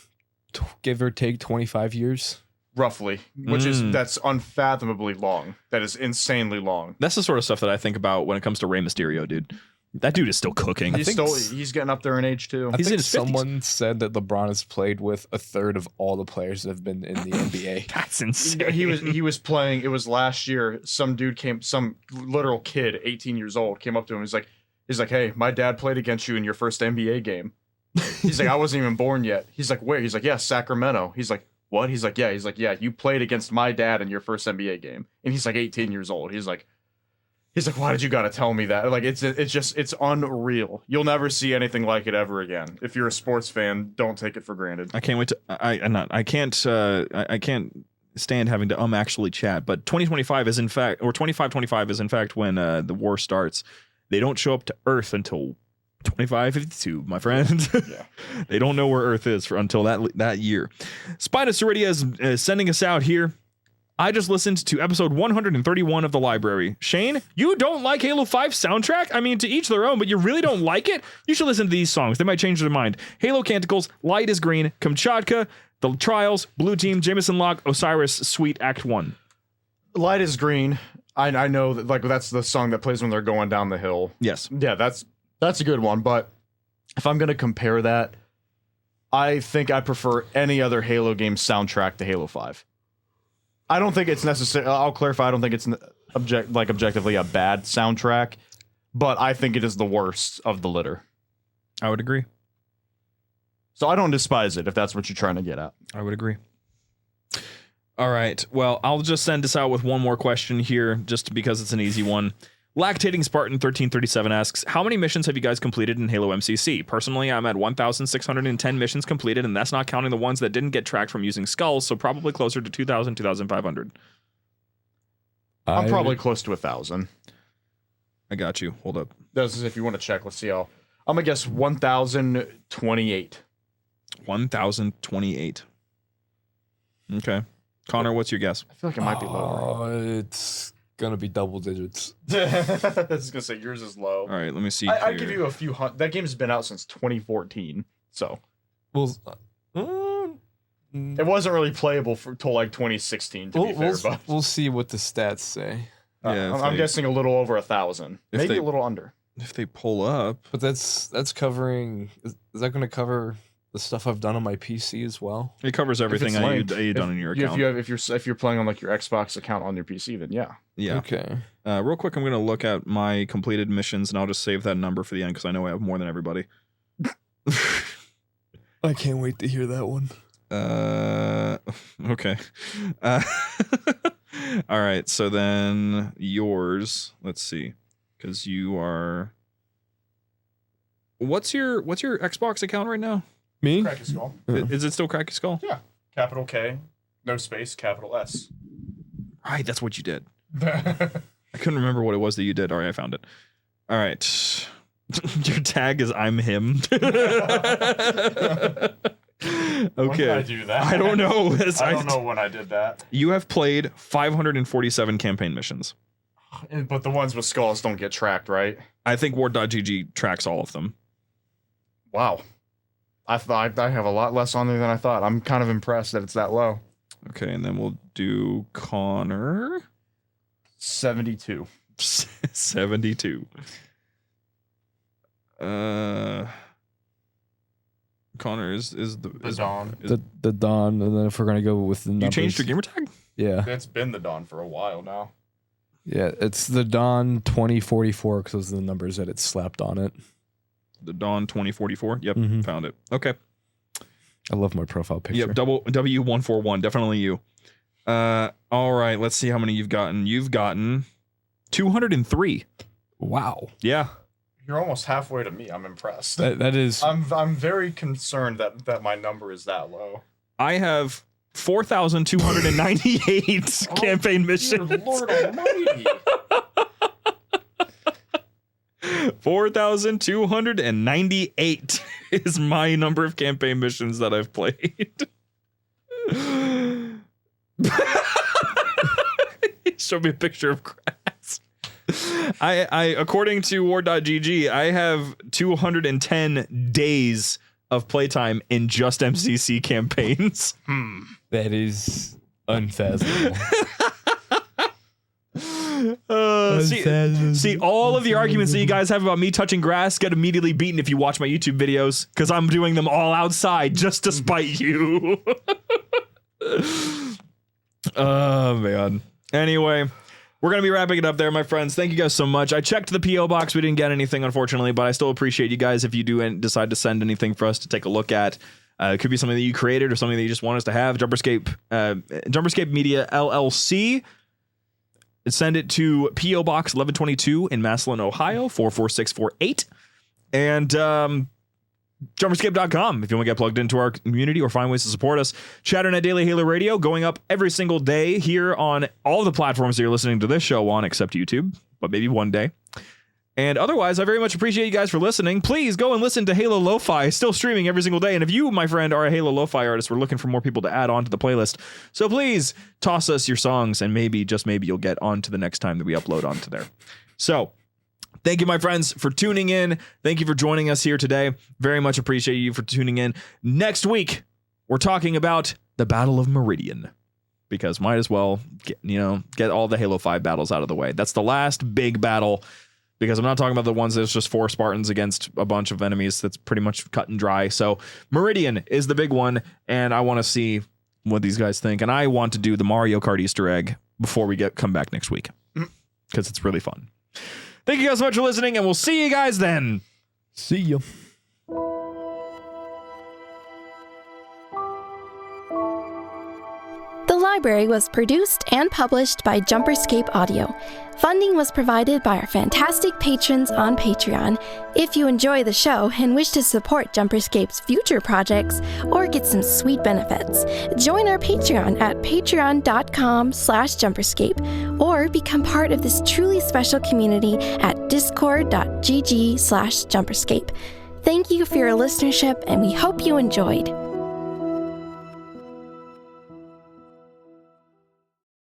give or take 25 years. Roughly, which that's unfathomably long. That is insanely long. That's the sort of stuff that I think about when it comes to Rey Mysterio, dude. That dude is still cooking. He's getting up there in age too. He's in his 50s. Someone said that LeBron has played with a third of all the players that have been in the NBA. That's insane. He was playing. It was last year. Some literal kid, 18 years old, came up to him. He's like, hey, my dad played against you in your first NBA game. He's like, I wasn't even born yet. He's like, where? He's like, yeah, Sacramento. He's like, what? He's like, yeah, you played against my dad in your first NBA game. And he's like 18 years old. He's like, why did you gotta tell me that? Like, it's unreal. You'll never see anything like it ever again. If you're a sports fan, don't take it for granted. I can't wait to. I can't stand having to actually chat. But 2025 is in fact, or 2525 is in fact when the war starts. They don't show up to Earth until 2552, my friend. Yeah. They don't know where Earth is until that year. Spida Ceridia is sending us out here. I just listened to episode 131 of The Library. Shane, you don't like Halo 5 soundtrack? I mean, to each their own, but you really don't like it? You should listen to these songs. They might change their mind. Halo Canticles, Light is Green, Kamchatka, The Trials, Blue Team, Jameson Lock, Osiris, Sweet, Act 1. Light is Green. I know that, like, that's the song that plays when they're going down the hill. Yes. Yeah, That's a good one, but if I'm going to compare that, I think I prefer any other Halo game soundtrack to Halo 5. I don't think it's necessary. I'll clarify. I don't think it's objectively a bad soundtrack, but I think it is the worst of the litter. I would agree. So I don't despise it if that's what you're trying to get at. I would agree. All right. Well, I'll just send us out with one more question here, just because it's an easy one. Lactating Spartan 1337 asks, how many missions have you guys completed in Halo MCC? Personally, I'm at 1,610 missions completed, and that's not counting the ones that didn't get tracked from using skulls, so probably closer to 2,000, 2,500. I'm probably close to 1,000. I got you. Hold up. This is if you want to check. Let's see how. I'm going to guess 1,028. 1,028. Okay. Connor, what's your guess? I feel like it might be lower. It's gonna be double digits. I was gonna say yours is low. All right, let me see. I'd give you a few hundred. That game's been out since 2014, so Well, it wasn't really playable till like 2016. To be fair, but we'll see what the stats say. Yeah, I'm guessing a little over 1,000, maybe they- a little under. If they pull up, But that's covering. Is that going to cover the stuff I've done on my PC as well? it covers everything it's that linked, you've done in your If account. you're playing on like your Xbox account on your PC, then yeah. Yeah. Okay. Real quick, I'm going to look at my completed missions, and I'll just save that number for the end because I know I have more than everybody. I can't wait to hear that one. Okay. All right. So then yours. Let's see, because you are. What's your Xbox account right now? Me? Cracky Skull. Is it still Cracky Skull? Yeah. Capital K, no space, capital S. Right. That's what you did. I couldn't remember what it was that you did. All right, I found it. All right. Your tag is I'm him. When did I do that? I don't know. I don't know when I did that. You have played 547 campaign missions. But the ones with skulls don't get tracked, right? I think War.gg tracks all of them. Wow. I thought I have a lot less on there than I thought. I'm kind of impressed that it's that low. Okay, and then we'll do Connor. 72. 72. Connor is the Dawn. The Dawn, and then if we're gonna go with the numbers, You changed your gamer tag? Yeah, It's been the Dawn for a while now. yeah, it's the Dawn 2044 because those are the numbers that it slapped on it. The Dawn 2044. Yep, Mhm. found it. Okay. I love my profile picture. Yep, double W141, definitely you. All right, let's see how many you've gotten. You've gotten 203. Wow, Yeah. You're almost halfway to me. I'm impressed. that is. I'm very concerned that my number is that low. I have 4,298 campaign missions. Dear Lord Almighty. 4,298 is my number of campaign missions that I've played. Show me a picture of grass. I according to war.gg, I have 210 days of playtime in just MCC campaigns. That is unfathomable. See, all of the arguments that you guys have about me touching grass get immediately beaten if you watch my YouTube videos, because I'm doing them all outside just to spite you. Oh, man. Anyway, we're going to be wrapping it up there, my friends. Thank you guys so much. I checked the P.O. box. We didn't get anything, unfortunately, but I still appreciate you guys if you do decide to send anything for us to take a look at. It could be something that you created or something that you just want us to have. JumperScape Media LLC. Send it to P.O. Box 1122 in Massillon, Ohio, 44648. And JumperScape.com if you want to get plugged into our community or find ways to support us. Chatternet Daily Halo Radio going up every single day here on all the platforms that you're listening to this show on, except YouTube, but maybe one day. And otherwise, I very much appreciate you guys for listening. Please go and listen to Halo Lo-Fi, still streaming every single day. And if you, my friend, are a Halo Lo-Fi artist, we're looking for more people to add on to the playlist. So please toss us your songs, and maybe, just maybe, you'll get on to the next time that we upload onto there. So thank you, my friends, for tuning in. Thank you for joining us here today. Very much appreciate you for tuning in. Next week, we're talking about the Battle of Meridian, because might as well get all the Halo 5 battles out of the way. That's the last big battle because I'm not talking about the ones that's just 4 Spartans against a bunch of enemies. That's pretty much cut and dry. So Meridian is the big one, and I want to see what these guys think. And I want to do the Mario Kart Easter egg before we come back next week, because it's really fun. Thank you guys so much for listening, and we'll see you guys then. See ya. The library was produced and published by JumperScape Audio. Funding was provided by our fantastic patrons on Patreon. If you enjoy the show and wish to support JumperScape's future projects or get some sweet benefits, join our Patreon at patreon.com/JumperScape or become part of this truly special community at discord.gg/JumperScape. Thank you for your listenership, and we hope you enjoyed.